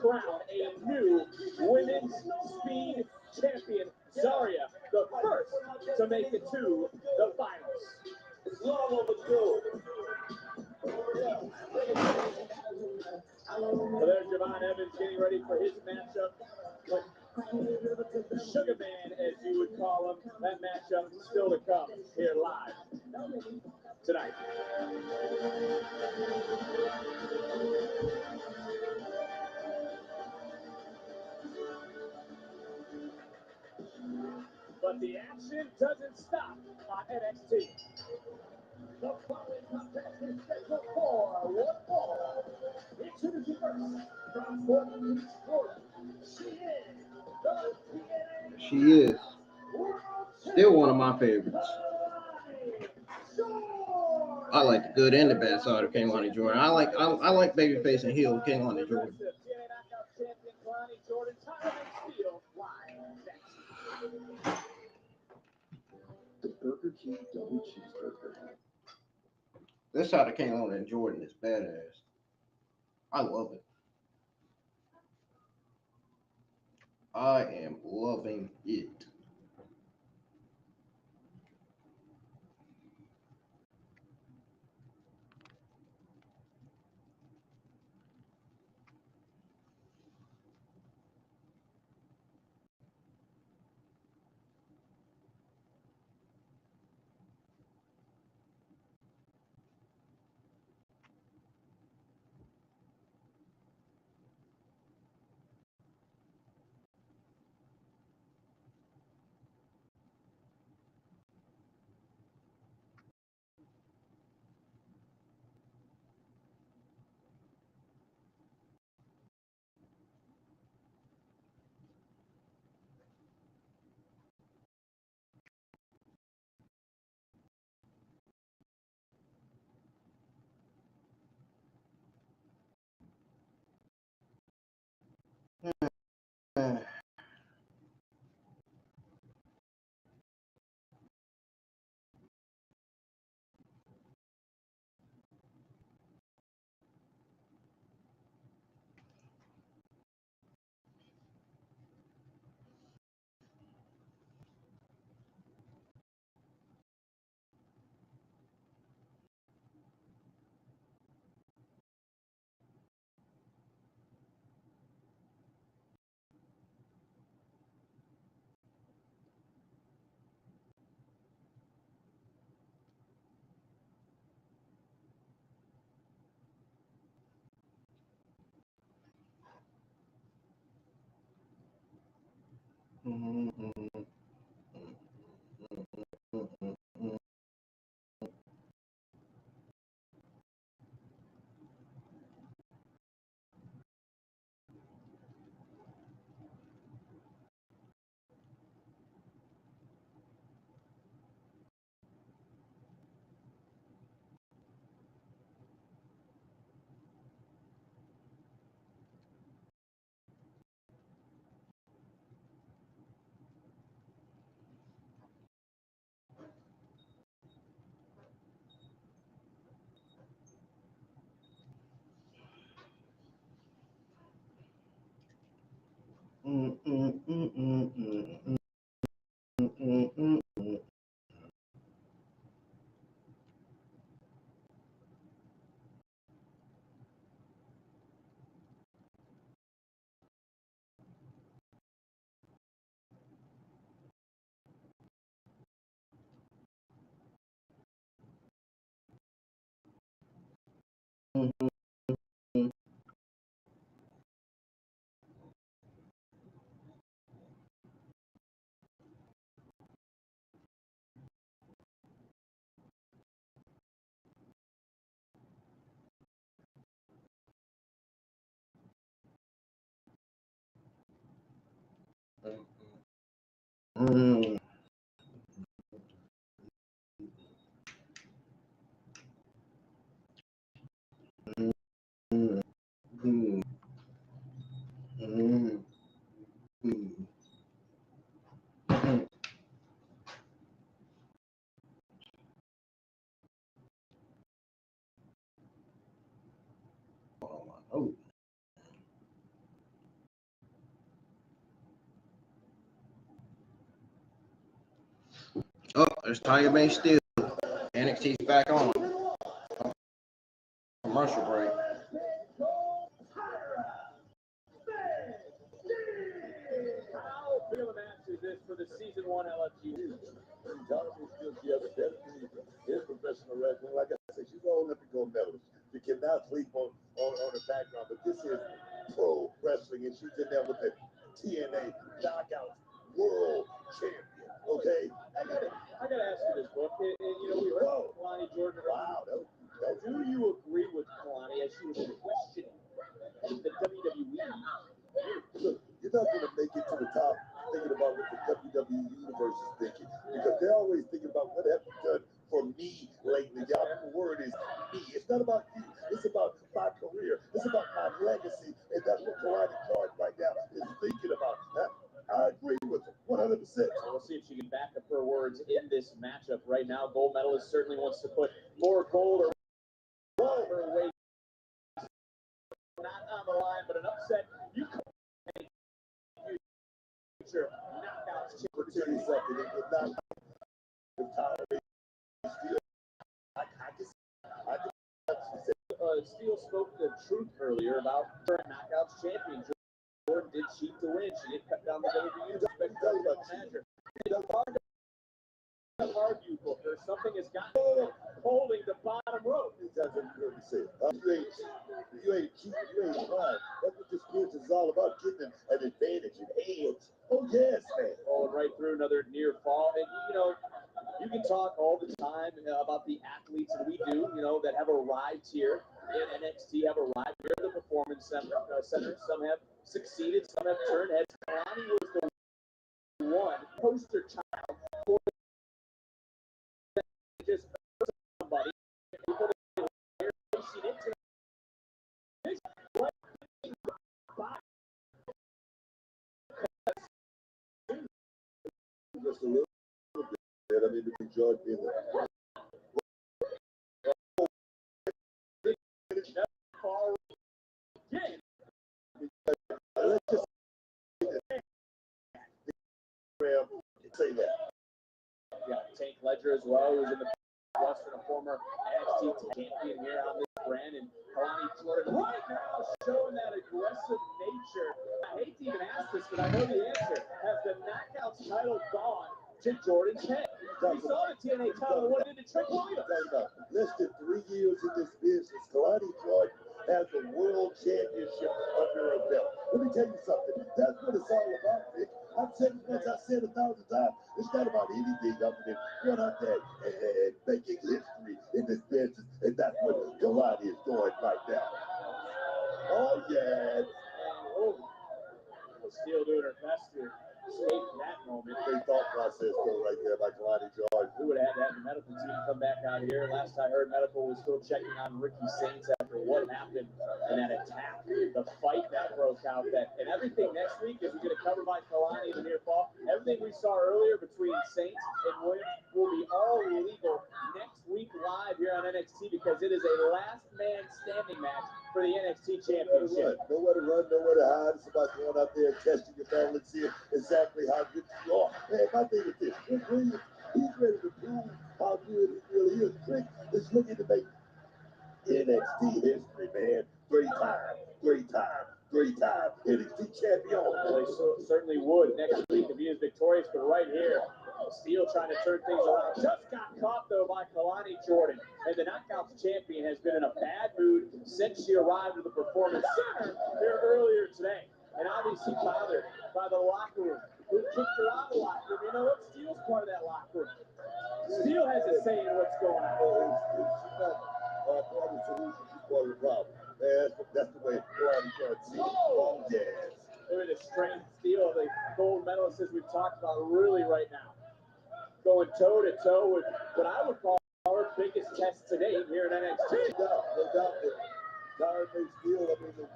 crown a new Women's Speed Champion. Zarya, the first to make it to the finals. It's long overdue. So there's Javon Evans getting ready for his matchup with Sugar Man, as you would call him. That matchup still to come here live tonight. But the action doesn't stop on NXT. The following contest is scheduled for one fall. Introducing first from Fort Beach, Florida. She is still one of my favorites. I like the good and the bad side of Kaylani Jordan. I like babyface and heel Kaylani Jordan. The Burger King double cheeseburger. This side of Kaylani Jordan is badass. I love it. I am loving it. There's Tatum May Steele. NXT's back on. Commercial break. How big of a match is this for the season 1 LFG? His professional wrestling, like I said, she's an Olympic gold medalist. You cannot sleep on the background, but this is pro wrestling, and she's in there with the TNA Knockout World Champion. Okay, I gotta ask you this, Book. And we heard Kalani Jordan. Wow, do you agree with Kalani as she was questioning the WWE? Look, you're not going to make it to the top thinking about what the WWE universe is thinking, because they're always thinking about what have you done for me lately. Y'all, the word is me. It's not about you. It's about my career. It's about my legacy, and that's what Kalani Jordan right now is thinking about. I agree with him 100%. We'll see if she can back up her words in this matchup right now. Gold medalist certainly wants to put more gold or her weight not on the line, but an upset. You could make future knockouts. I'll tell you something. It would not retire. Steele spoke the truth earlier about her knockouts champion. Jordan did cheat to win. She did cut down the WWE manager. It's hard to argue, Booker. Something has got holding the bottom rope. That's what you heard me say. You ain't cheating. You ain't lying. That's what this business is all about, getting an advantage in edge. Oh, yes, man. Rolling right through another near fall. And, you can talk all the time about the athletes that we do, that have arrived here in NXT, have arrived here in the Performance Center. Some have succeeded, some have turned heads. Kalani was the one poster child for just somebody. Just a little bit. I mean, to be judged in there. Let's just say that. Yeah, Tank Ledger as well, who's in the Western, a former NXT champion here on this brand, and Kalani Jordan right now showing that aggressive nature. I hate to even ask this, but I know the answer. Has the Knockouts title gone to Jordan's head? We saw the TNA title. What did it Trick Williams? Less than 3 years in this business, Kalani Jordan has the world championship under her belt. Let me tell you something. That's what it's all about, Vic. I've said it once, I've said 1,000 times. It's not about anything other than going out there and making history in this business. And that's what Kalani is doing right now. Oh, yes. Steele doing her best to escape that moment. Great thought process though right there by Kalani Jordan. We would have had to have the medical team come back out here. Last I heard, medical was still checking on Ricky Saints after what happened in that attack, the fight that broke out. And everything next week, as we get it covered by Kalani in the near fall, everything we saw earlier between Saints and Williams will be all legal next week live here on NXT, because it is a last man standing match for the NXT Championship. Nowhere to run, nowhere to hide. It's about going out there and testing your balance, seeing exactly how good you are. Man, my thing is this. Williams, he's ready to prove how good he really is. Trick is looking to make NXT history, man. Three-time NXT champion. Well, they certainly would next week if he is victorious, but right here, Steele trying to turn things around. Just got caught, though, by Kalani Jordan. And the Knockouts champion has been in a bad mood since she arrived at the Performance Center here earlier today. And obviously bothered by the locker room, who kicked her out of the locker room. You know what? Steele's part of that locker room. Steele has a say in what's going on. She's not part of the solution. She's part of the problem. Man, that's the way Kalani Jordan sees it. Oh, yes. Look at the strength Steele, the gold medalist, as we've talked about, really right now. Going toe-to-toe with what I would call our biggest test to date here in NXT. No doubt that Tatum Steele, I mean, the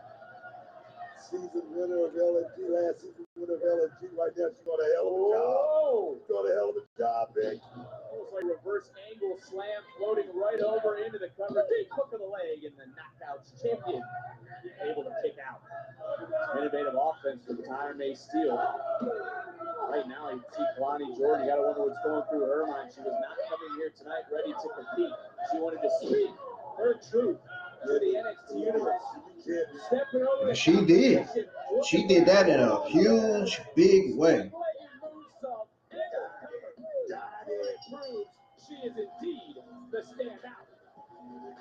season winner of LNG, last season winner of LNG, right now, she's doing a hell of a job. She's doing a hell of a job, Vic. Almost like reverse angle slam, floating right over into the cover. Big hook of the leg, and the Knockouts champion able to kick out. Innovative offense from Tatum Steele. Right now, you see Kalani Jordan. You got to wonder what's going through her mind. She was not coming here tonight ready to compete. She wanted to speak her truth to the NXT universe. Stepping over And she did. She did that in a huge, big way. She is indeed the standout.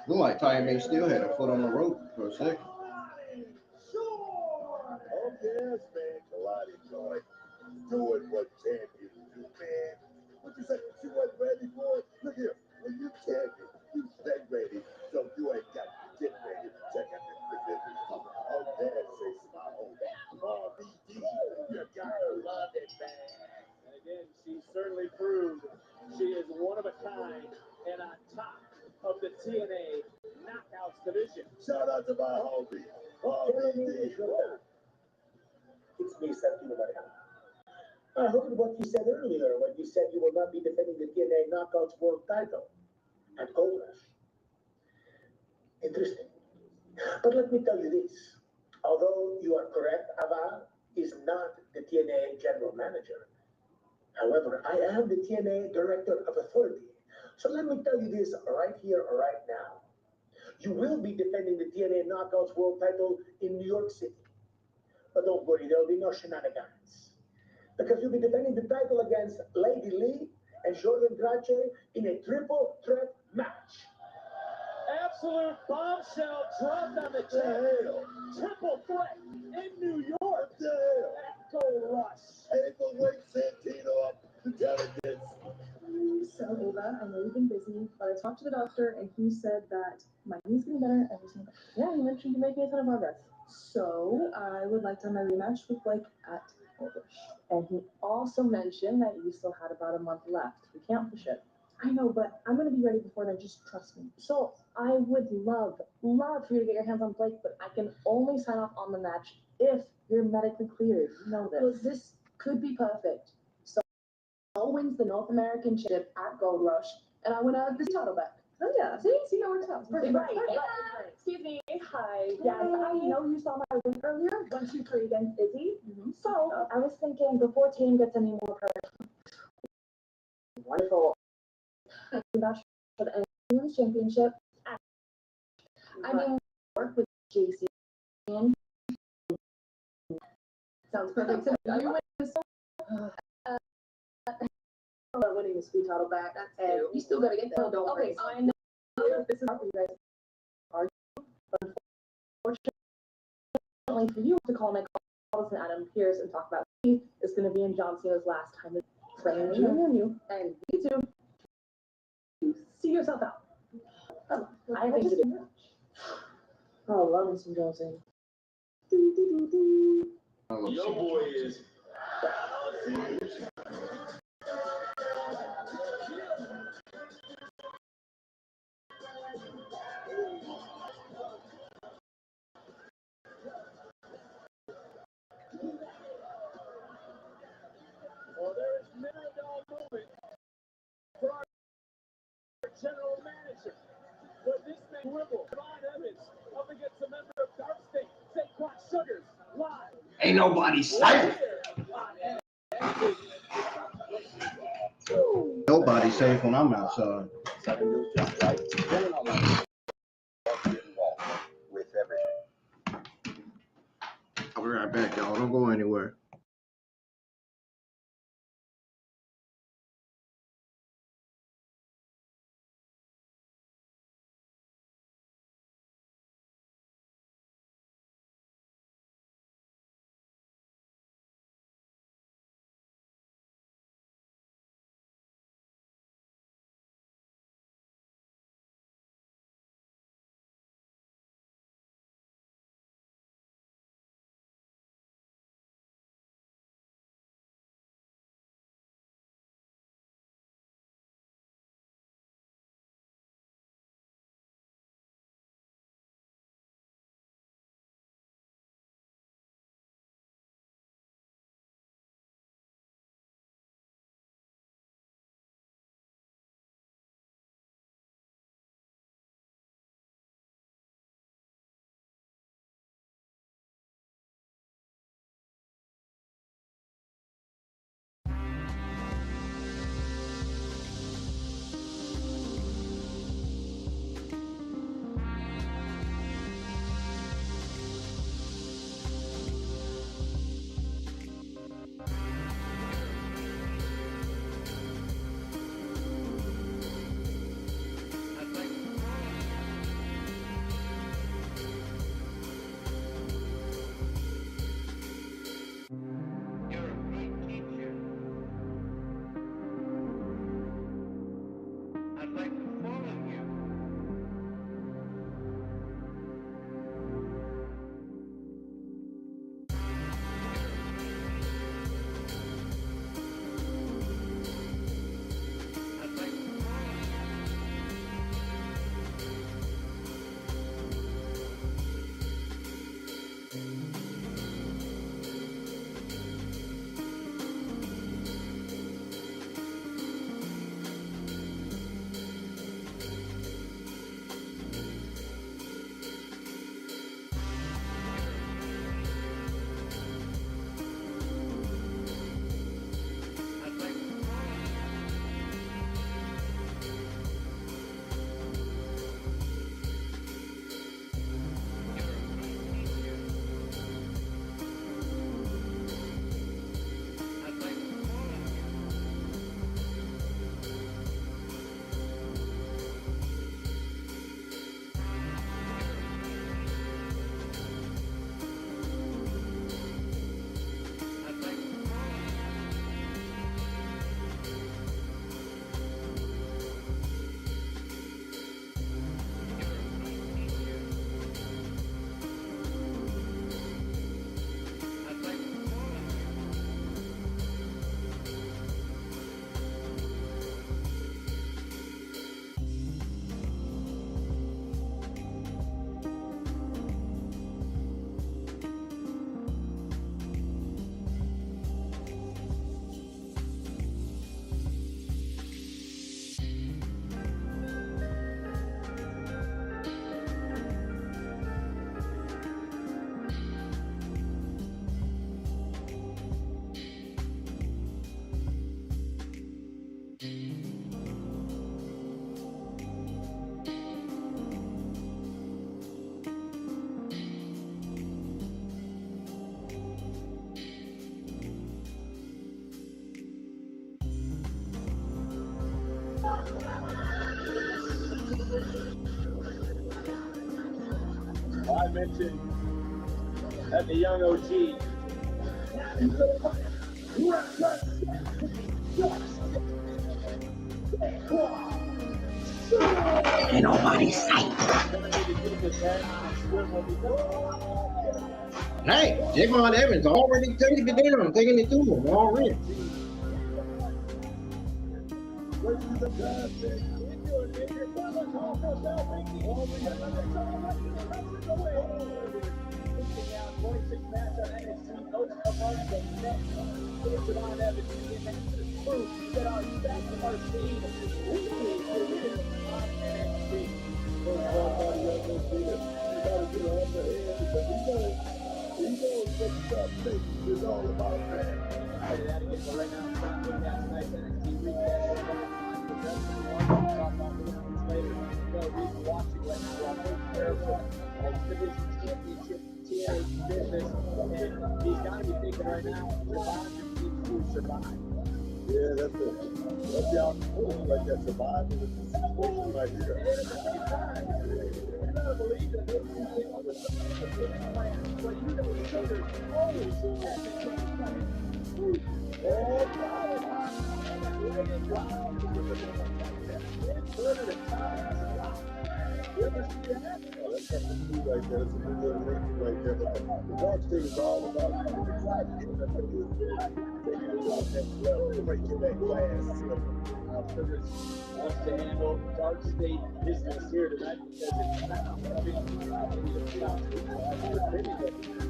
Looked like Tatum still had a foot on the rope for a second. Oh, yes, man. Kalani Joy doing what champions do, man. What you say? She wasn't ready for it? Look here. When you champion, you stay ready. So you ain't got to get ready. Check out this position. Oh, dad say smile. RBD, you gotta love it, man. And again, she certainly proved she is one of a kind and on top of the TNA Knockouts division. Shout out to my homie, RBD. It's me, Santino Mariano. I heard what you said earlier when you said you will not be defending the TNA Knockouts World title at Gold Rush. Interesting. But let me tell you this. Although you are correct, Ava is not the TNA General Manager. However, I am the TNA Director of Authority. So let me tell you this right here, right now. You will be defending the TNA Knockouts World title in New York City. But don't worry, there will be no shenanigans. Because you'll be defending the title against Lady Lee and Jordan Grace in a triple threat match. Absolute bombshell dropped on the channel. Triple threat in New York. At Gold Rush. Wake Santino up to tell it this. So, Ava, I know you've been busy, but I talked to the doctor and he said that my knee's getting better every single day. Yeah, he mentioned you're making a ton of progress. So, I would like to have my rematch with Blake at Gold Rush. And he also mentioned that you still had about a month left. We can't push it. I know, but I'm going to be ready before then. Just trust me. So, I would love for you to get your hands on Blake, but I can only sign off on the match if you're medically cleared. You know this. Well, this could be perfect. So, wins the North American Championship at Gold Rush, and I win the title back. Oh yeah, see how it works out. Perfect. Right. Excuse me. Hi. Yes, I know you saw my win earlier. 1, 2, 3 against Izzy. So I was thinking before Tatum gets any more hurt. Wonderful. Match for the Women's Championship. I mean, work with Jacy Jayne. Sounds perfect. So you win winning the speed title back, and you still gotta get that. Don't worry. I know this is hard for you guys. But unfortunately for you to call Nick Aldis and Adam Pearce and talk about me is going to be in John Cena's last time playing you and you two. See yourself out. I think to do. Oh, love me some John Cena. Your boy is. Well, there is Miradol movement for our general manager. But this may wibble. Ron Evans up against a member of Dark State, Saquon Shugars, live. Ain't nobody safe. Nobody's safe when I'm outside. I'll be right back, y'all. Don't go anywhere. I mentioned that the young OG. Ain't nobody sight. Hey, Javon Evans already taking it down, taking it to him already. It's all about that. He's got to be thinking right now, survive. Yeah, that's the outcome like that. Surviving is the situation right here. You gotta believe that they're going to plan, but you know the Shugars always do that. You ever see that? Oh, that's something new like that. It's a new little link right there. But the dark state is all about getting excited. Taking it to that level, breaking that glass. Shugars wants to handle dark state business here tonight because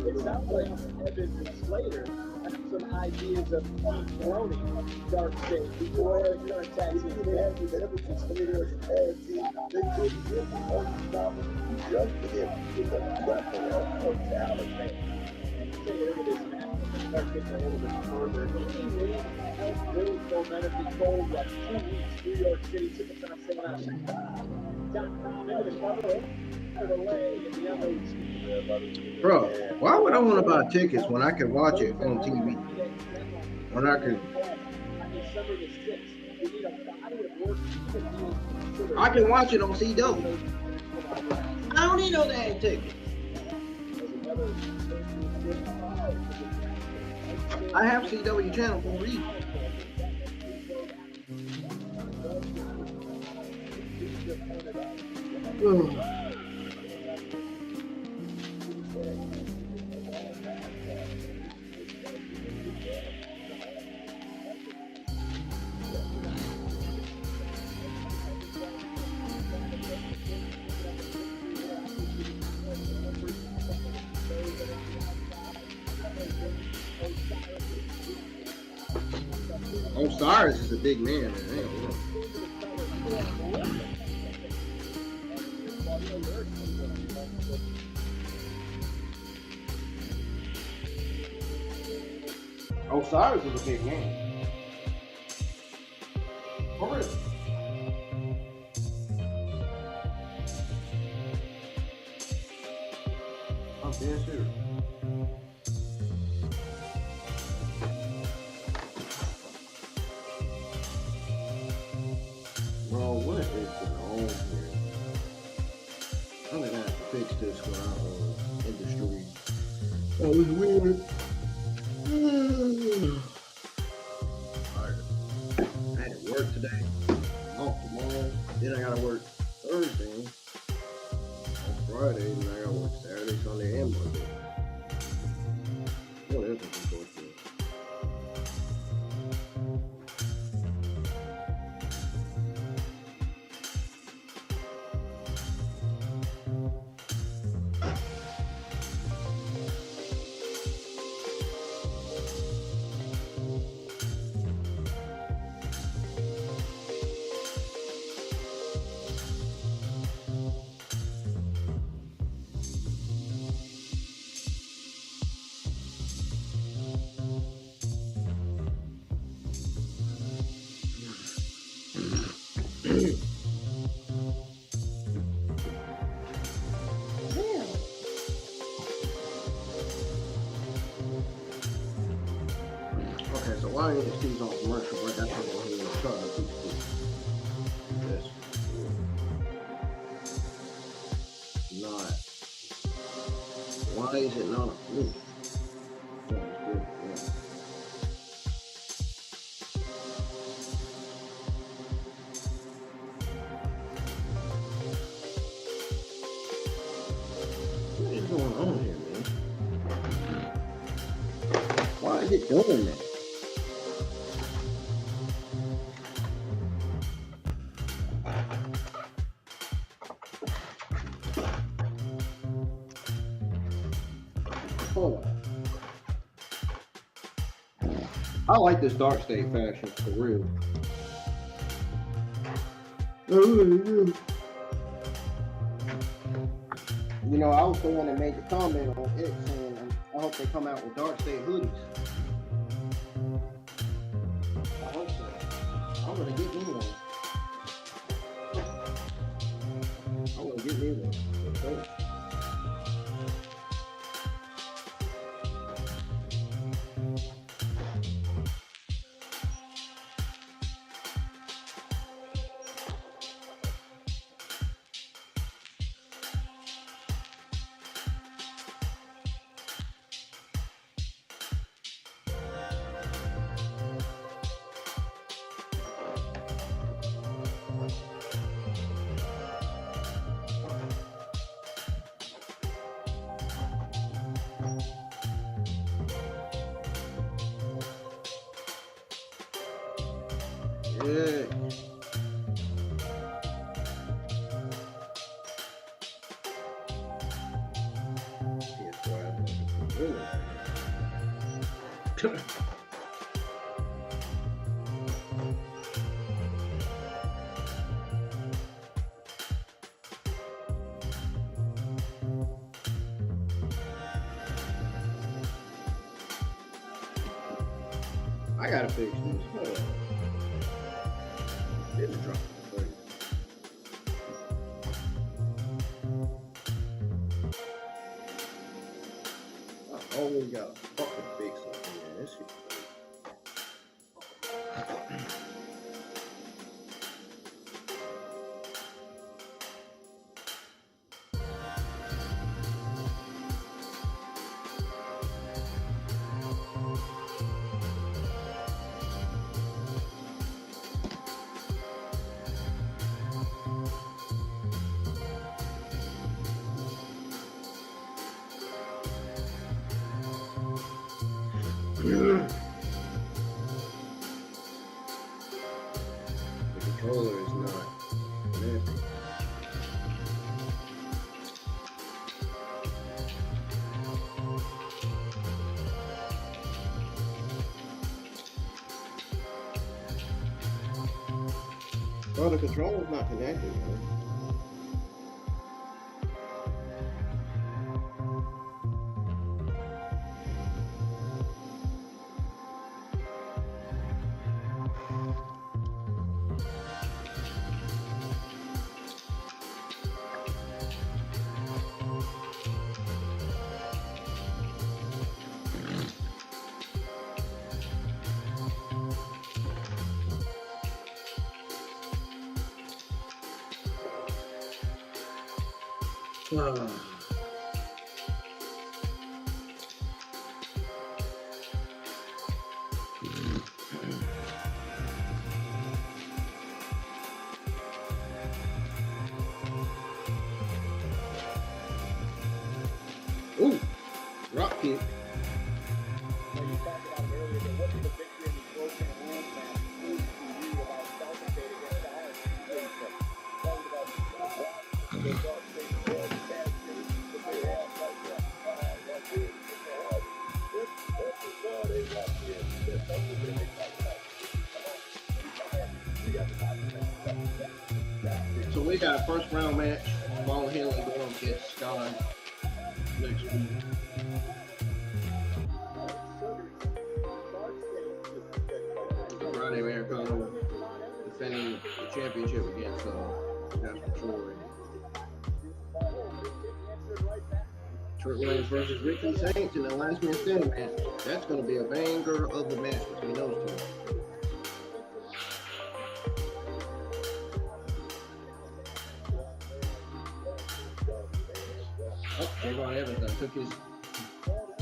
it sounds like Evans and Slater have some ideas of dethroning dark state before the current tag team. They have the Evans and Slater as a tag team. They could get the only problem just for them with a plethora of talent. Take a look at this match. Start getting a little bit further. Lainey Reid helped build momentum control like 2 weeks. New York City took a time to out. Got into the cover for the leg and the MOG. Bro, why would I want to buy tickets when I can watch it on TV? When I can. December the 6th. We need a body of work. I can watch it on CW. I don't need no damn ticket. I have CW channel for a reason. Osiris is a big man. Osiris is a big man. For real. I'm dead serious. Bro, what is going on here? I'm gonna have to fix this when I'm in the street. That was weird. Alright. I had to work today. Off tomorrow. Then I gotta work Thursday. On Friday. And I gotta work Saturday, Sunday, and Monday. What else is going to? Okay, so why NXT's on commercial, but that's what I'm trying to teach people. Why is it not a fluke? What is going on here, man? Why is it doing that? Hold on. I like this dark state fashion for real. You know, I was the one that made the comment on it saying I hope they come out with dark state hoodies. I hope so. I'm gonna get me one. I'm gonna get me one. Okay. Yeah. I gotta fix this. Hold on. Didn't drop the plate. I always gotta fucking fix it. Yeah, this shit. The controller is not connected. Oh, the controller's not connected, man. Ooh, rock kick. Now, you talked about it earlier, but what did the victory in the broken rules match prove to you about Falcon State against the Heart? Talking about the Dark State World Championship that they have right now. That's it. That's all they got here. That's something that they talk about. So we got a first round match. Fallon Henley going against Sky next week. Friday, Americano defending the championship against Jasper Troy. Trent Williams versus Ricky Saints in the last man standing match. That's going to be a banger of the match between those two. Oh, Javon Evans took his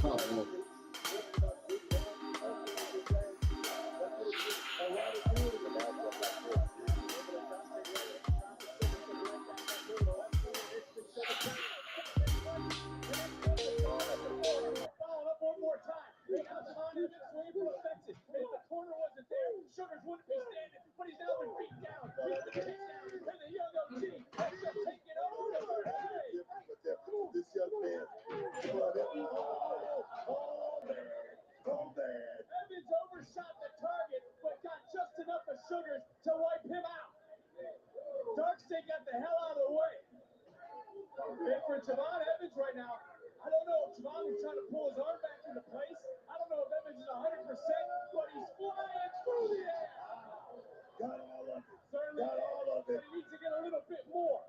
Tough one. Shugars wouldn't be standing, but he's now been beat down. He's been kicked down, and the young OG has just taken over. Hey! This young man, oh man. Evans overshot the target, but got just enough of Shugars to wipe him out. Darkstay got the hell out of the way. And for Javon Evans right now, I don't know if Javon was trying to pull his arm back into place. I don't know if Evans is 100%, but he's flying through the air. Got all of it. Certainly, Got all of but it. he needs to get a little bit more.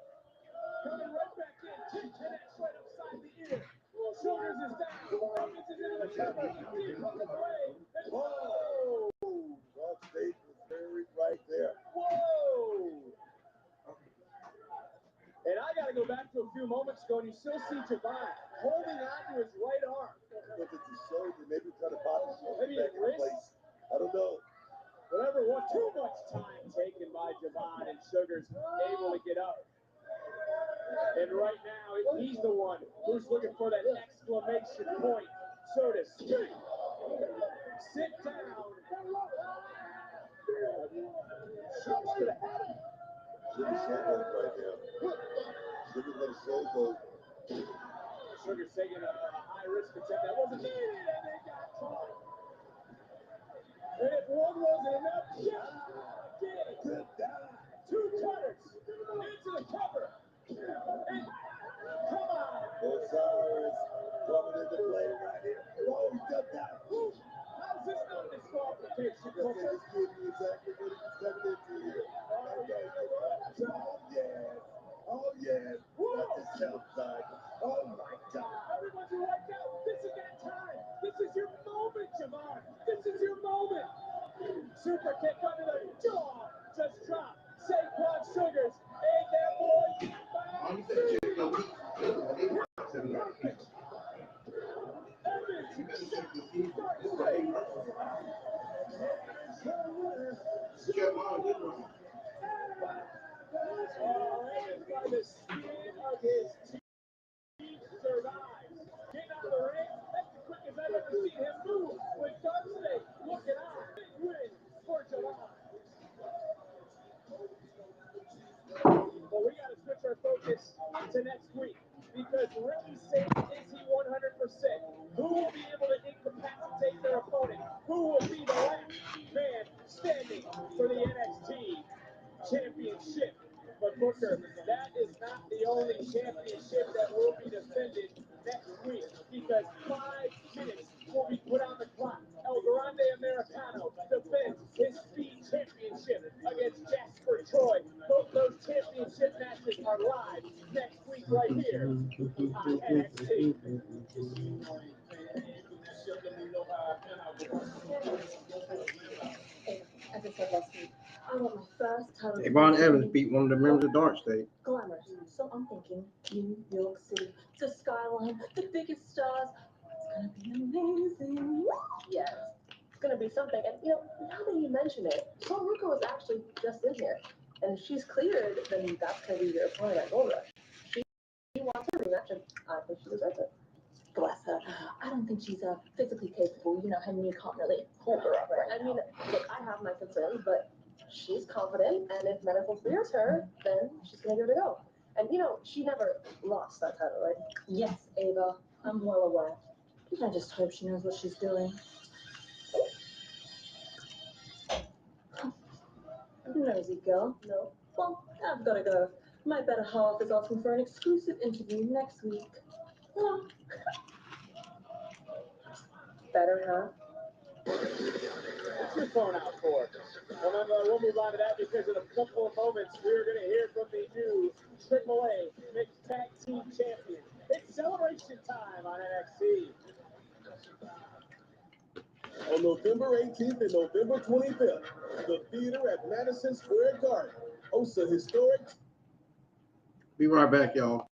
Coming right back in, kick connects right upside the ear. Shugars is down. Evans is into the cover. Deep hook of the leg. And whoa! Rock State was buried right there. Whoa! And I got to go back to a few moments ago, and you still see Javon holding on to his right arm. Because it's his shoulder, maybe trying to pop his shoulder Maybe back his in wrist? place. I don't know. Whatever, was too much time taken by Javon, and Shugars able to get up. And right now, he's the one who's looking for that exclamation point, so to speak. Sit down. Shugars could have had him. Shugars showboat right now. Shugars let his soul go. Shugars taking a high-risk attempt. That wasn't needed, and they got caught. And if one wasn't enough, just again. Good dive. Two cutters into the cover. And come on. Osiris coming into play right here. Oh, he ducked out. How's this not a disqualification? Because they just gave me exactly what he was coming into here. Oh, yes. Oh, yes. That's the south side. Oh, my God. Everyone's wiped out. This is that time. This is your moment, Javon. This is your moment. Super kick under the jaw. Just drop. Saquon Shugars. Ain't that boy? By the skin of his teeth survives. Getting out of the ring. That's the quickest I've ever seen him move. With Darkstay looking on. Big win for Javon. Well, we got to switch our focus to next week because Ricky said, is he 100%? Who will be able to incapacitate their opponent? Who will be the last man standing for the NXT championship? But Booker, that is not the only championship that will be defended next week because 5 minutes will be put on the clock. El Grande Americano defends his speed championship against Jasper Troy. Both those championship matches are live next week right here on NXT. As I said last week, I want my first title. Javon Evans beat one of the members of Dark State. Glamorous. So I'm thinking New York City, the skyline, the biggest stars. It's gonna be amazing. Yes, it's gonna be something. And you know, now that you mention it, Sol Ruka was actually just in here, and if she's cleared, then that's gonna be your opponent at Lola. She wants a rematch, and I think she deserves it. Bless her. I don't think she's physically capable. You know, her knee can't really hold her up. Right? I mean, look, I have my concerns, but she's confident, and if medical clears her, then she's gonna give it a go. And you know, she never lost that title, right? Yes, Ava, I'm well aware. I just hope she knows what she's doing. Nosy girl. No. Well, I've gotta go. My better half is asking for an exclusive interview next week. Yeah. Better half. What's your phone out for? Remember, we'll move on to that because in a couple of moments, we're going to hear from the new AAA Mixed Tag Team Champion. It's celebration time on NXT. On November 18th and November 25th, the theater at Madison Square Garden hosts a historic. Be right back, y'all.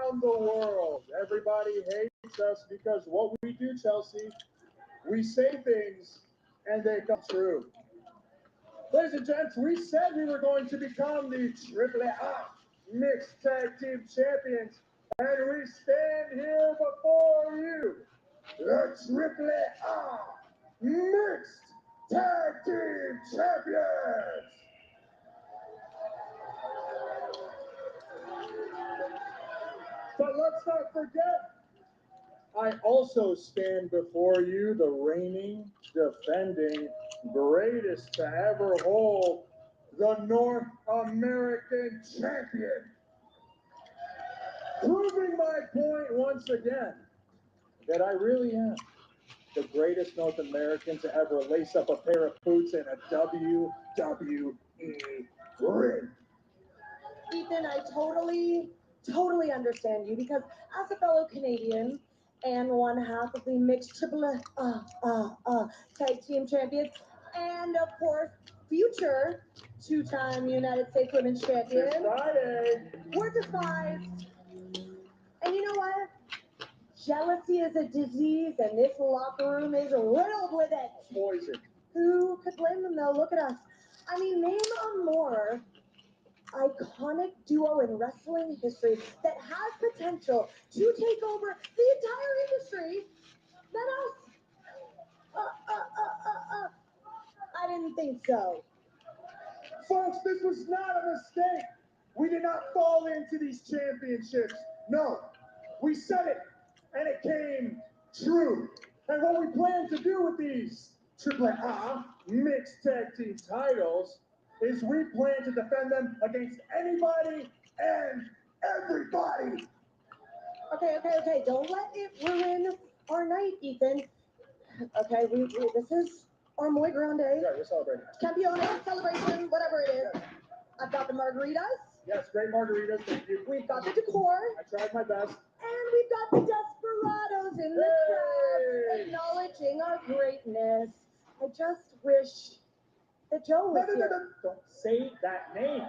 around the world. Everybody hates us because what we do, Chelsea, we say things and they come true. Ladies and gents, we said we were going to become the AAA Mixed Tag Team Champions, and we stand here before you, the AAA Mixed Tag Team Champions. But let's not forget, I also stand before you, the reigning, defending, greatest to ever hold the North American champion. Proving my point once again that I really am the greatest North American to ever lace up a pair of boots in a WWE ring. Ethan, I totally understand you because as a fellow Canadian and one half of the mixed AAA tag team champions, and of course, future two-time United States Women's Champion, we're despised. And you know what? Jealousy is a disease, and this locker room is riddled with it. Poison. Who could blame them, though? Look at us. I mean, name a more iconic duo in wrestling history that has potential to take over the entire industry than us. I didn't think so. Folks, this was not a mistake. We did not fall into these championships. No, we said it, and it came true. And what we plan to do with these AAA Mixed Tag Team titles is we plan to defend them against anybody and everybody. Okay. Don't let it ruin our night, Ethan. Okay, this is our Muy Grande. Yeah, we're celebrating. Campeones celebration, whatever it is. I've got the margaritas. Yes, great margaritas, thank you. We've got the decor. I tried my best. And we've got the desperados in the crowd acknowledging our greatness. I just wish that Joe was here. No. Don't say that name.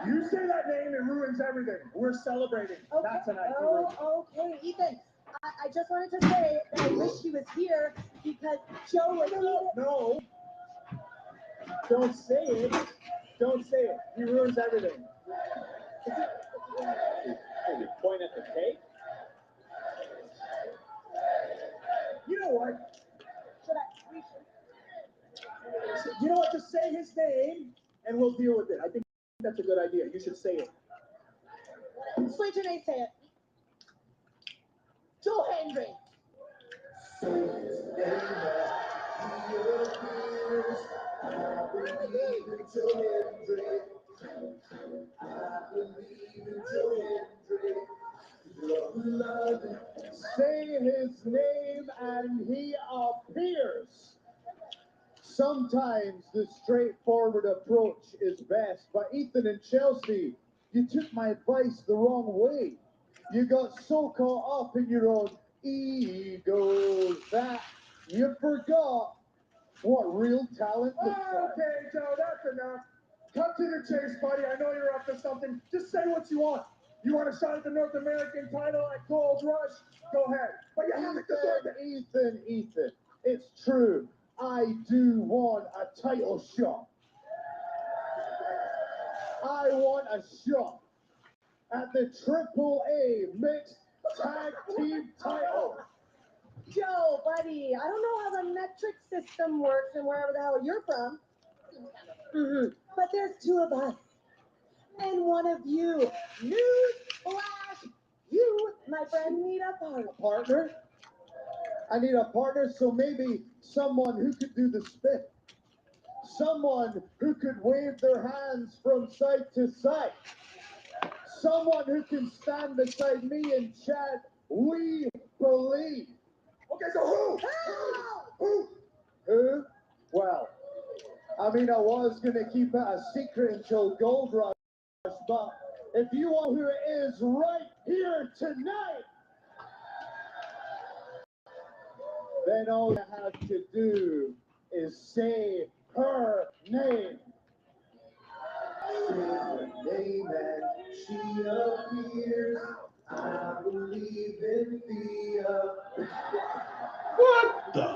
You say that name, it ruins everything. We're celebrating. Okay. Not tonight. Okay, Ethan. I just wanted to say that I wish he was here because Joe was here. No. Don't say it. Don't say it. He ruins everything. Can you point at the cake? You know what? We should. You know what? Just say his name and we'll deal with it. I think that's a good idea. You should say it. Sweet Janae, say it. Joe Hendry. Say his name and he appears. Sometimes the straightforward approach is best, but Ethan and Chelsea, you took my advice the wrong way. You got so caught up in your own egos that you forgot what real talent looks like. Okay, Joe, that's enough. Cut to the chase, buddy. I know you're up to something. Just say what you want. You want a shot at the North American title at Gold Rush? Go ahead. But you haven't deserved it. Ethan, it's true. I do want a title shot. I want a shot at the AAA Mixed Tag Team title. Joe, buddy, I don't know how the metric system works and wherever the hell you're from. But there's two of us. And one of you. Newsflash! You, my friend, need a partner. A partner? I need a partner, so maybe someone who could do the spin. Someone who could wave their hands from side to side. Someone who can stand beside me and chant, "We believe." Okay, so who? Well, I mean, I was going to keep it a secret until Gold Rush, but if you want who it is right here tonight, then all you have to do is say her name. Say her name and she appears. I believe in the What the?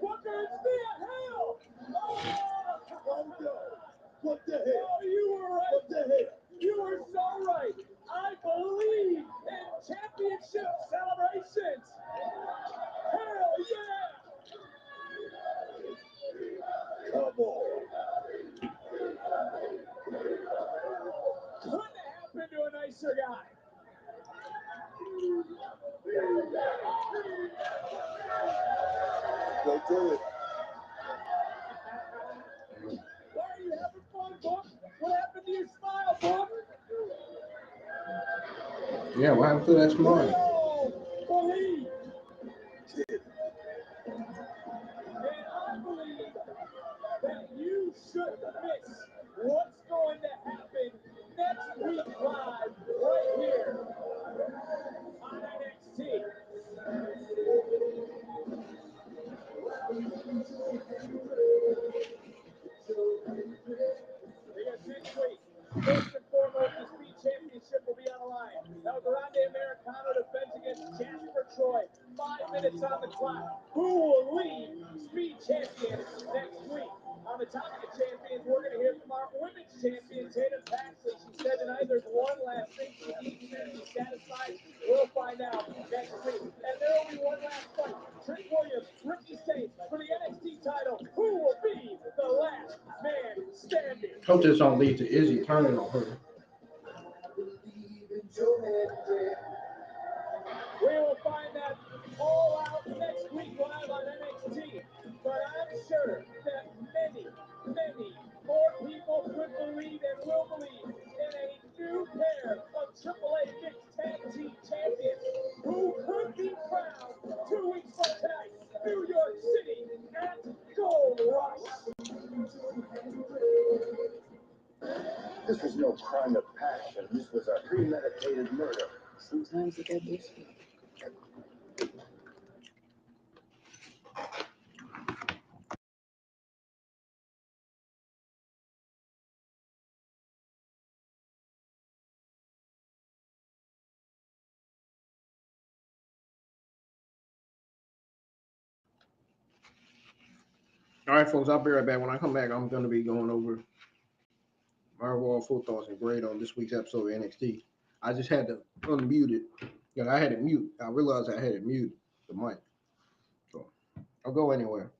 Booker, it's me at hell! Oh no! What the hell? Oh, you were right. What the hell? You were so right. I believe in championship celebrations. Hell yeah! Come on! Couldn't happen to a nicer guy. Go do it. Why are you having fun, Book? What happened to your smile, Book? Yeah, what happened to that smile? No, believe. And I believe that you shouldn't miss what's going to happen next week live right here on NXT. Because next week, first and foremost, the Speed Championship will be on the line. El Grande Americano defends against Jasper Troy. 5 minutes on the clock. Who will lead Speed Champion next week? On the topic of champions, we're going to hear from our women's champion, Tatum Paxley. She said tonight there's one last thing she needs to be satisfied. We'll find out next week. And there will be one last fight. Trick Williams, Ricky Saints for the NXT title. Who will be the last man standing? Hope this don't lead to Izzy turning on her. We will find that all out next week live on NXT. But I'm sure that many more people could believe and will believe in a new pair of AAA Mixed Tag Team Champions who could be crowned 2 weeks from tonight, New York City at Gold Rush. This was no crime of passion. This was a premeditated murder. Sometimes it is. All right, folks, I'll be right back. When I come back, I'm going to be going over my overall full thoughts and grade on this week's episode of NXT. I just had to unmute it. I had it mute. I realized I had it mute, the mic. So I'll go anywhere.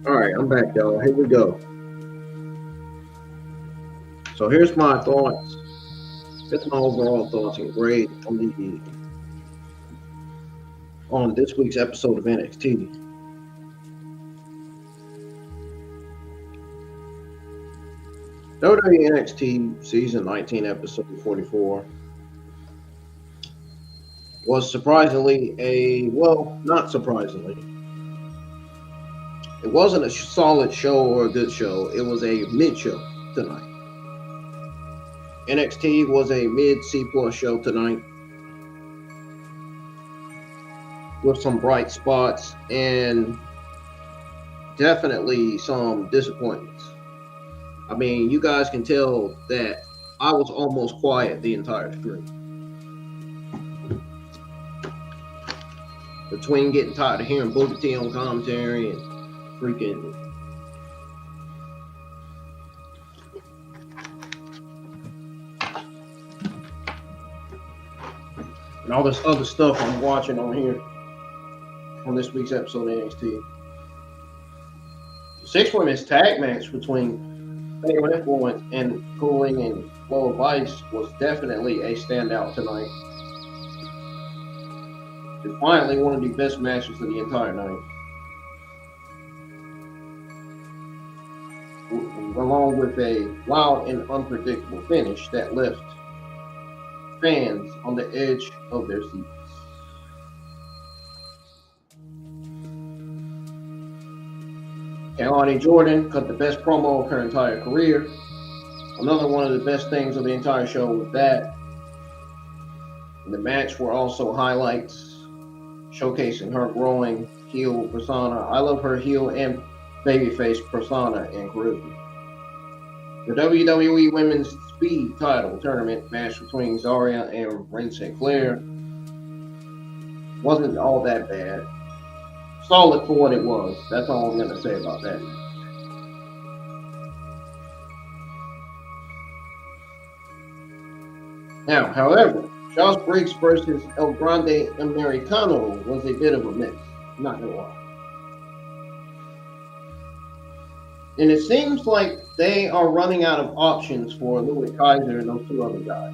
All right, I'm back, y'all. Here we go. So here's my thoughts. Here's my overall thoughts and grade on this week's episode of NXT. WWE NXT Season 19, Episode 44 was surprisingly not surprisingly. It wasn't a solid show or a good show. It was a mid show tonight. NXT was a mid C+ show tonight with some bright spots and definitely some disappointments. I mean, you guys can tell that I was almost quiet the entire stream. Between getting tired of hearing Booker T on commentary and freaking and all this other stuff I'm watching on here on this week's episode of NXT. The 6 women's tag match between Fatal Influence and Cooling and Lola Vice was definitely a standout tonight. It's finally one of the best matches of the entire night. Along with a wild and unpredictable finish that left fans on the edge of their seats. Lainey Jordan cut the best promo of her entire career. Another one of the best things of the entire show was that. In the match were also highlights showcasing her growing heel persona. I love her heel and babyface persona and charisma. The WWE Women's Speed Title Tournament match between Zarya and Ren Sinclair wasn't all that bad. Solid for what it was. That's all I'm going to say about that. Now, however, Josh Briggs versus El Grande Americano was a bit of a mess. Not going to lie. And it seems like they are running out of options for Louis Kaiser and those 2 other guys.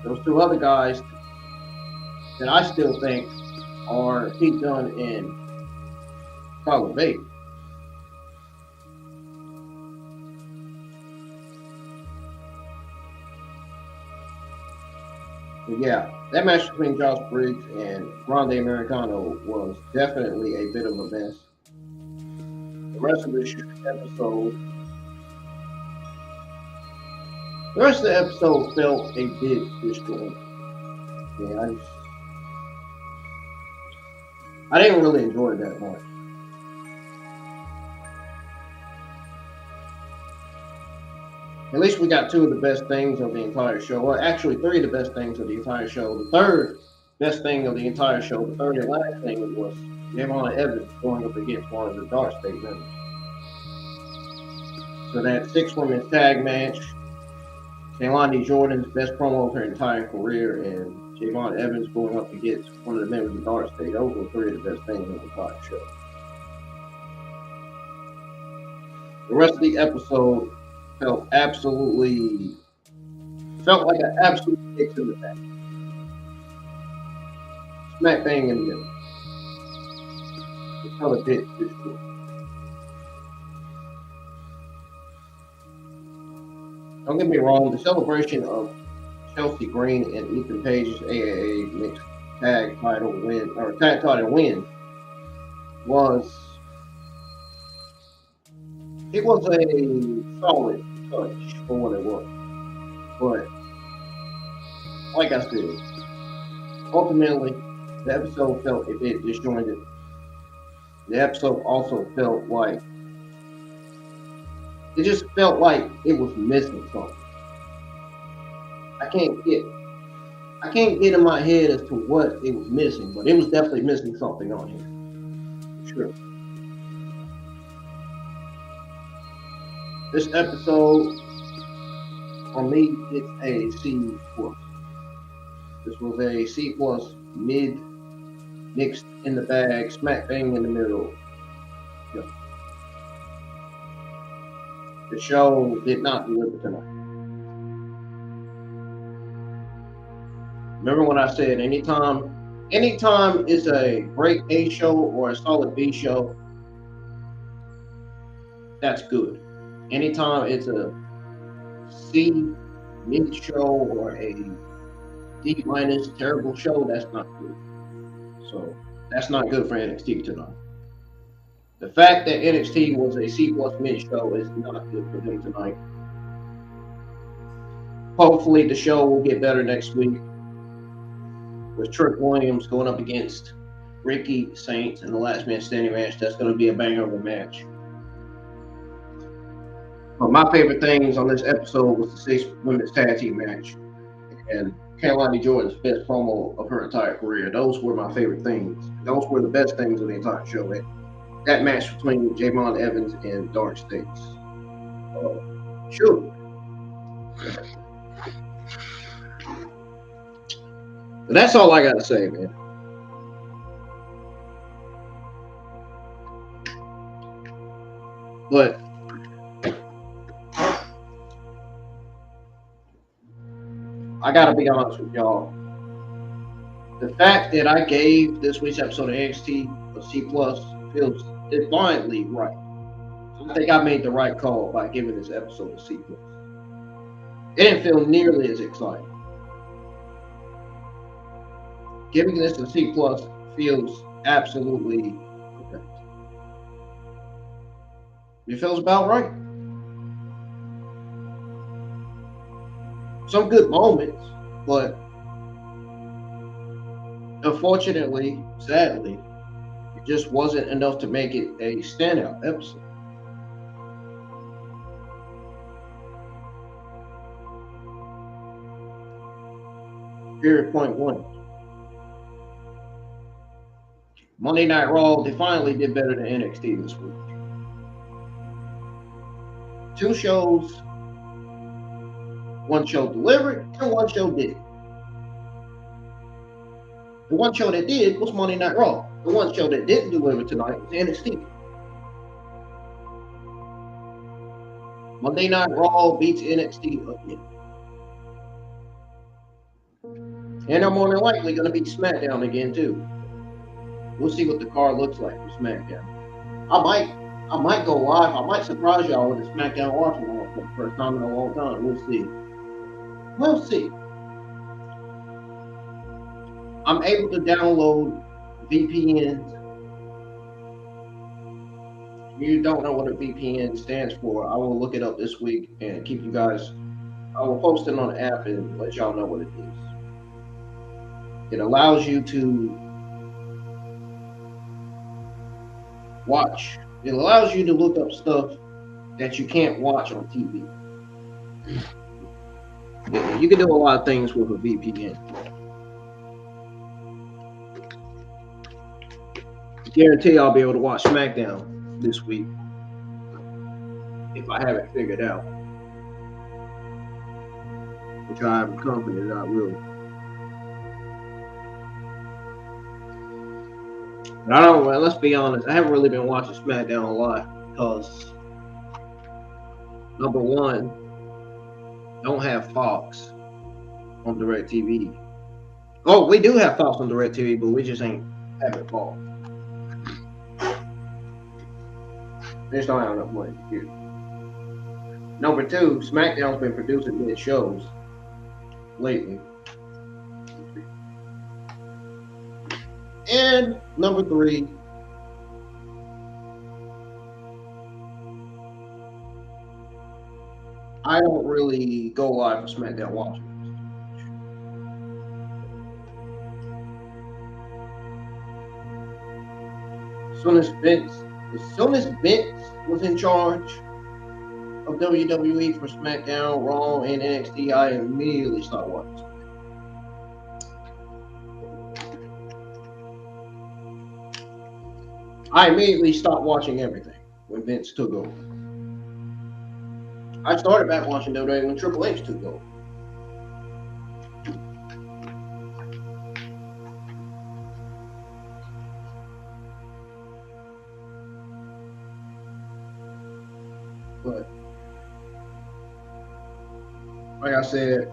Those 2 other guys that I still think are Pete Dunne and Tyler Bate. But yeah, that match between Josh Briggs and Grande Americano was definitely a bit of a mess. The rest of the episode felt a bit disjointed. Yeah, I didn't really enjoy it that much. At least we got 2 of the best things of the entire show. Well, actually 3 of the best things of the entire show. The third best thing of the entire show, the third and last thing was Javon Evans going up against one of the Dark State members. So that 6 women's tag match, Lainey Jordan's best promo of her entire career, and Javon Evans going up against one of the members of Dark State. Those were 3 of the best things of the entire show. The rest of the episode felt like an absolute kick to the back. Smack bang in the middle. It felt a bit disjointed. Don't get me wrong, the celebration of Chelsea Green and Ethan Page's AAA mixed tag title win was a solid touch for what it was. But like I said, ultimately the episode felt a bit disjointed. The episode also felt like it just felt like it was missing something. I can't get in my head as to what it was missing, but it was definitely missing something on here. For sure. This episode, for me, it's a C+. This was a C+, mid, mixed in the bag, smack bang in the middle. Yeah. The show did not deliver tonight. Remember when I said anytime it's a great A show or a solid B show, that's good. Anytime it's a C mid show or a D minus terrible show, that's not good. So that's not good for NXT tonight. The fact that NXT was a C plus mid show is not good for them tonight. Hopefully the show will get better next week with Trick Williams going up against Ricky Saints in the last man standing match. That's going to be a banger of a match. But my favorite things on this episode was the 6 women's tag team match and Caroline Jordan's best promo of her entire career. Those were my favorite things. Those were the best things of the entire show. That match between Javon Evans and Dark States. Sure. But that's all I got to say, man. But I got to be honest with y'all. The fact that I gave this week's episode of NXT a C+ feels divinely right. I think I made the right call by giving this episode a C+. It didn't feel nearly as exciting. Giving this a C+ feels absolutely correct. It feels about right. Some good moments, but unfortunately, sadly, it just wasn't enough to make it a standout episode. Period. Point one. Monday Night Raw, they finally did better than NXT this week. 2 shows, 1 show delivered, and 1 show did. The 1 show that did was Monday Night Raw. The 1 show that didn't deliver tonight was NXT. Monday Night Raw beats NXT again. And they're more than likely going to beat SmackDown again, too. We'll see what the card looks like for SmackDown. I might go live. I might surprise y'all with a SmackDown watching for the first time in a long time. We'll see. We'll see. I'm able to download VPNs. If you don't know what a VPN stands for, I will look it up this week and keep you guys. I will post it on the app and let y'all know what it is. It allows you to watch. It allows you to look up stuff that you can't watch on TV. You can do a lot of things with a VPN. I guarantee I'll be able to watch SmackDown this week if I have it figured out, which I'm confident I will. But I don't. Let's be honest. I haven't really been watching SmackDown a lot because, number one, don't have Fox on DirecTV. Oh, we do have Fox on DirecTV, but we just ain't having Fox. They just don't have enough money to do. Number two, SmackDown's been producing mid shows lately. And number three, I don't really go live for SmackDown watching. As soon as Vince was in charge of WWE for SmackDown, Raw, and NXT, I immediately stopped watching. I immediately stopped watching everything when Vince took over. I started back watching WWE when Triple H took over. But like I said,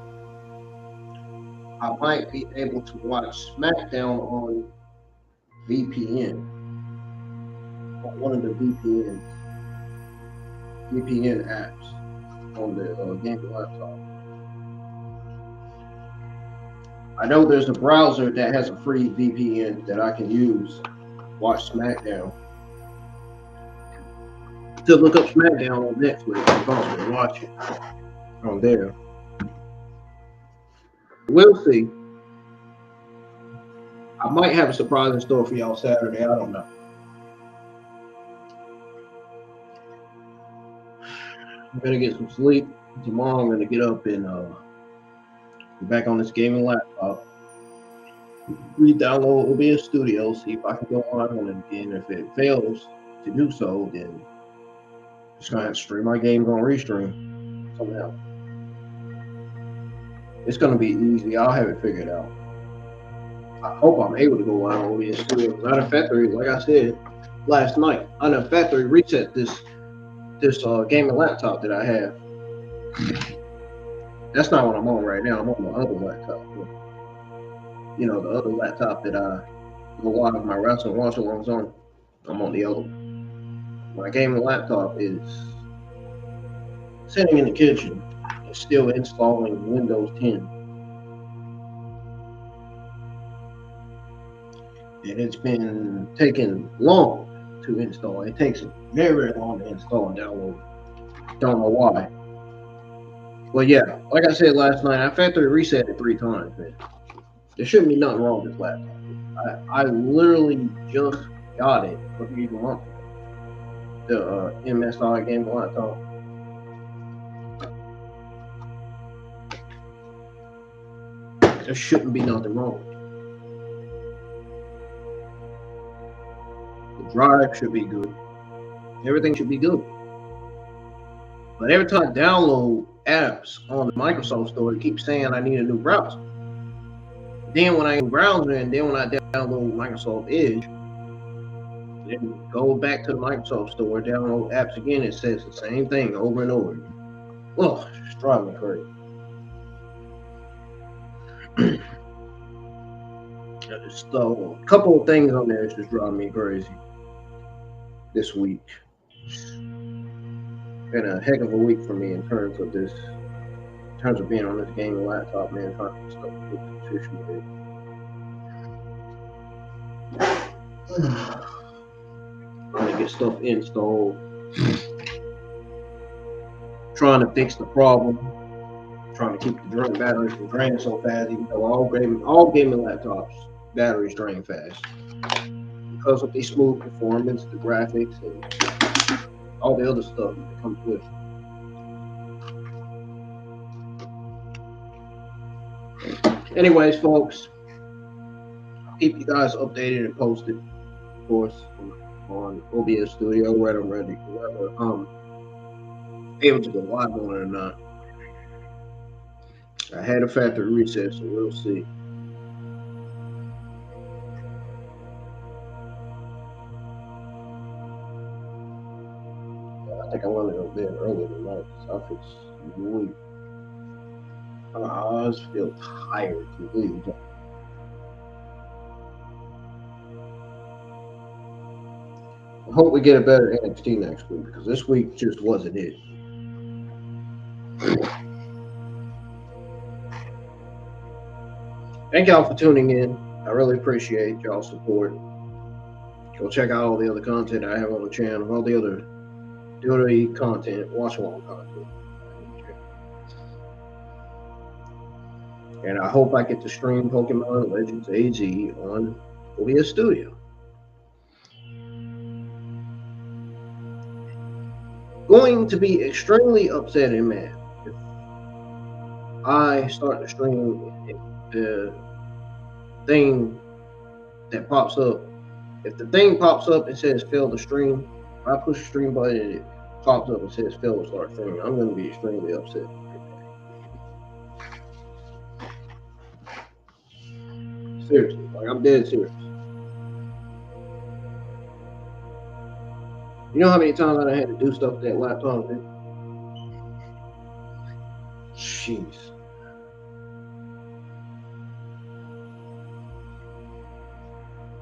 I might be able to watch SmackDown on VPN, on one of the VPN apps on the gaming laptop. I know there's a browser that has a free VPN that I can use to watch SmackDown. To look up SmackDown on Netflix and possibly watch it on there. We'll see. I might have a surprise in store for y'all Saturday. I don't know. I'm gonna get some sleep. Tomorrow I'm gonna get up and get back on this gaming laptop. Re-download OBS Studio, see if I can go on it again. If it fails to do so, then just gonna have to stream my games on Restream somehow. It's gonna be easy. I'll have it figured out. I hope I'm able to go on OBS Studio because I done factory, like I said last night, I done factory reset this gaming laptop that I have. That's not what I'm on right now. I'm on my other laptop. You know, the other laptop that I go live my wrestling watch-alongs on. I'm on the other one. My gaming laptop is sitting in the kitchen. It's still installing Windows 10. And it's been taking long to install. It takes very, very long to install and download. Don't know why. Well, yeah, like I said last night, I factory reset it 3 times, man. There shouldn't be nothing wrong with this laptop. I literally just got it a few months ago. The MSI gaming laptop. There shouldn't be nothing wrong with it. The drive should be good. Everything should be good. But every time I download apps on the Microsoft Store, it keeps saying I need a new browser. Then when I browser and then when I download Microsoft Edge, then go back to the Microsoft Store, download apps again, it says the same thing over and over again. Ugh, it's driving me crazy. Just a couple of things on there is just driving me crazy this week. Been a heck of a week for me in terms of being on this gaming laptop, man, trying to get stuff situated. Trying to get stuff installed. Trying to fix the problem. Trying to keep the batteries from draining so fast, even though all gaming laptops batteries drain fast. Because of the smooth performance, the graphics, and all the other stuff that comes with it. Anyways, folks, I'll keep you guys updated and posted, of course, on OBS Studio, whether I'm able to go live on it or not. I had a factory reset, so we'll see. I think I wanted to go bed earlier tonight because I feel weak. My eyes feel tired completely. I hope we get a better NXT next week because this week just wasn't it. Thank y'all for tuning in. I really appreciate y'all's support. Go check out all the other content I have on the channel, all the other WWE content, watch along content. And I hope I get to stream Pokemon Legends AZ on OBS Studio. Going to be extremely upset and mad if I start to stream the thing that pops up. If the thing pops up and says fail to stream, if I push the stream button and it pops up and says fail to start streaming, I'm going to be extremely upset. Seriously, like I'm dead serious. You know how many times I had to do stuff with that laptop? Man? Jeez.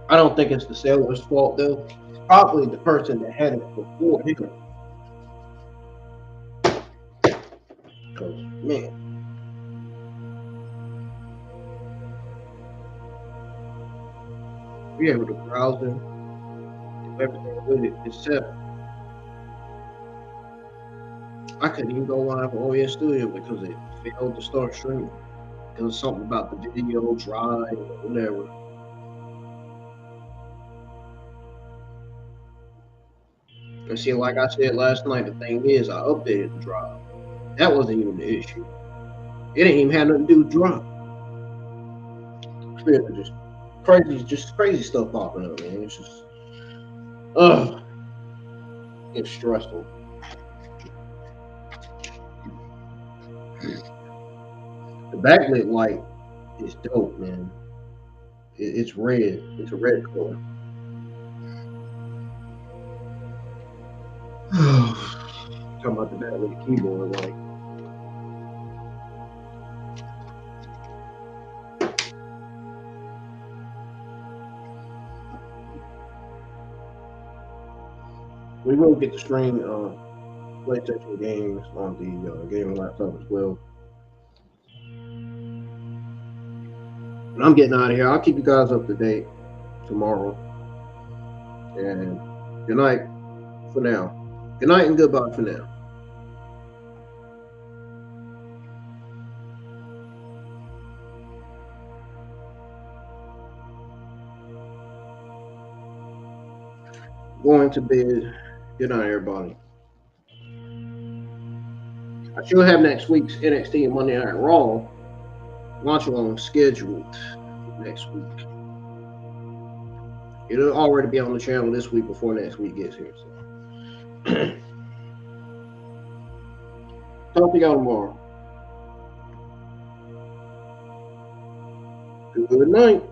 I don't think it's the seller's fault though. Probably the person that had it before him. Cause man, we able to browse and do everything with it except I couldn't even go live on OBS Studio because it failed to start streaming. It was something about the video drive or whatever. And see, like I said last night, the thing is, I updated the drive. That wasn't even the issue. It didn't even have nothing to do with drive. Just crazy stuff popping up, man. It's just, it's stressful. The backlit light is dope, man. It's red. It's a red color. Talking about the backlit keyboard light. We will get to stream PlayStation games on the gaming laptop as well. And I'm getting out of here. I'll keep you guys up to date tomorrow. And good night for now. Good night and goodbye for now. Going to bed. Good night, everybody. I should have next week's NXT and Monday Night Raw launch along scheduled next week. It'll already be on the channel this week before next week gets here. So. Talk to y'all tomorrow. Good night.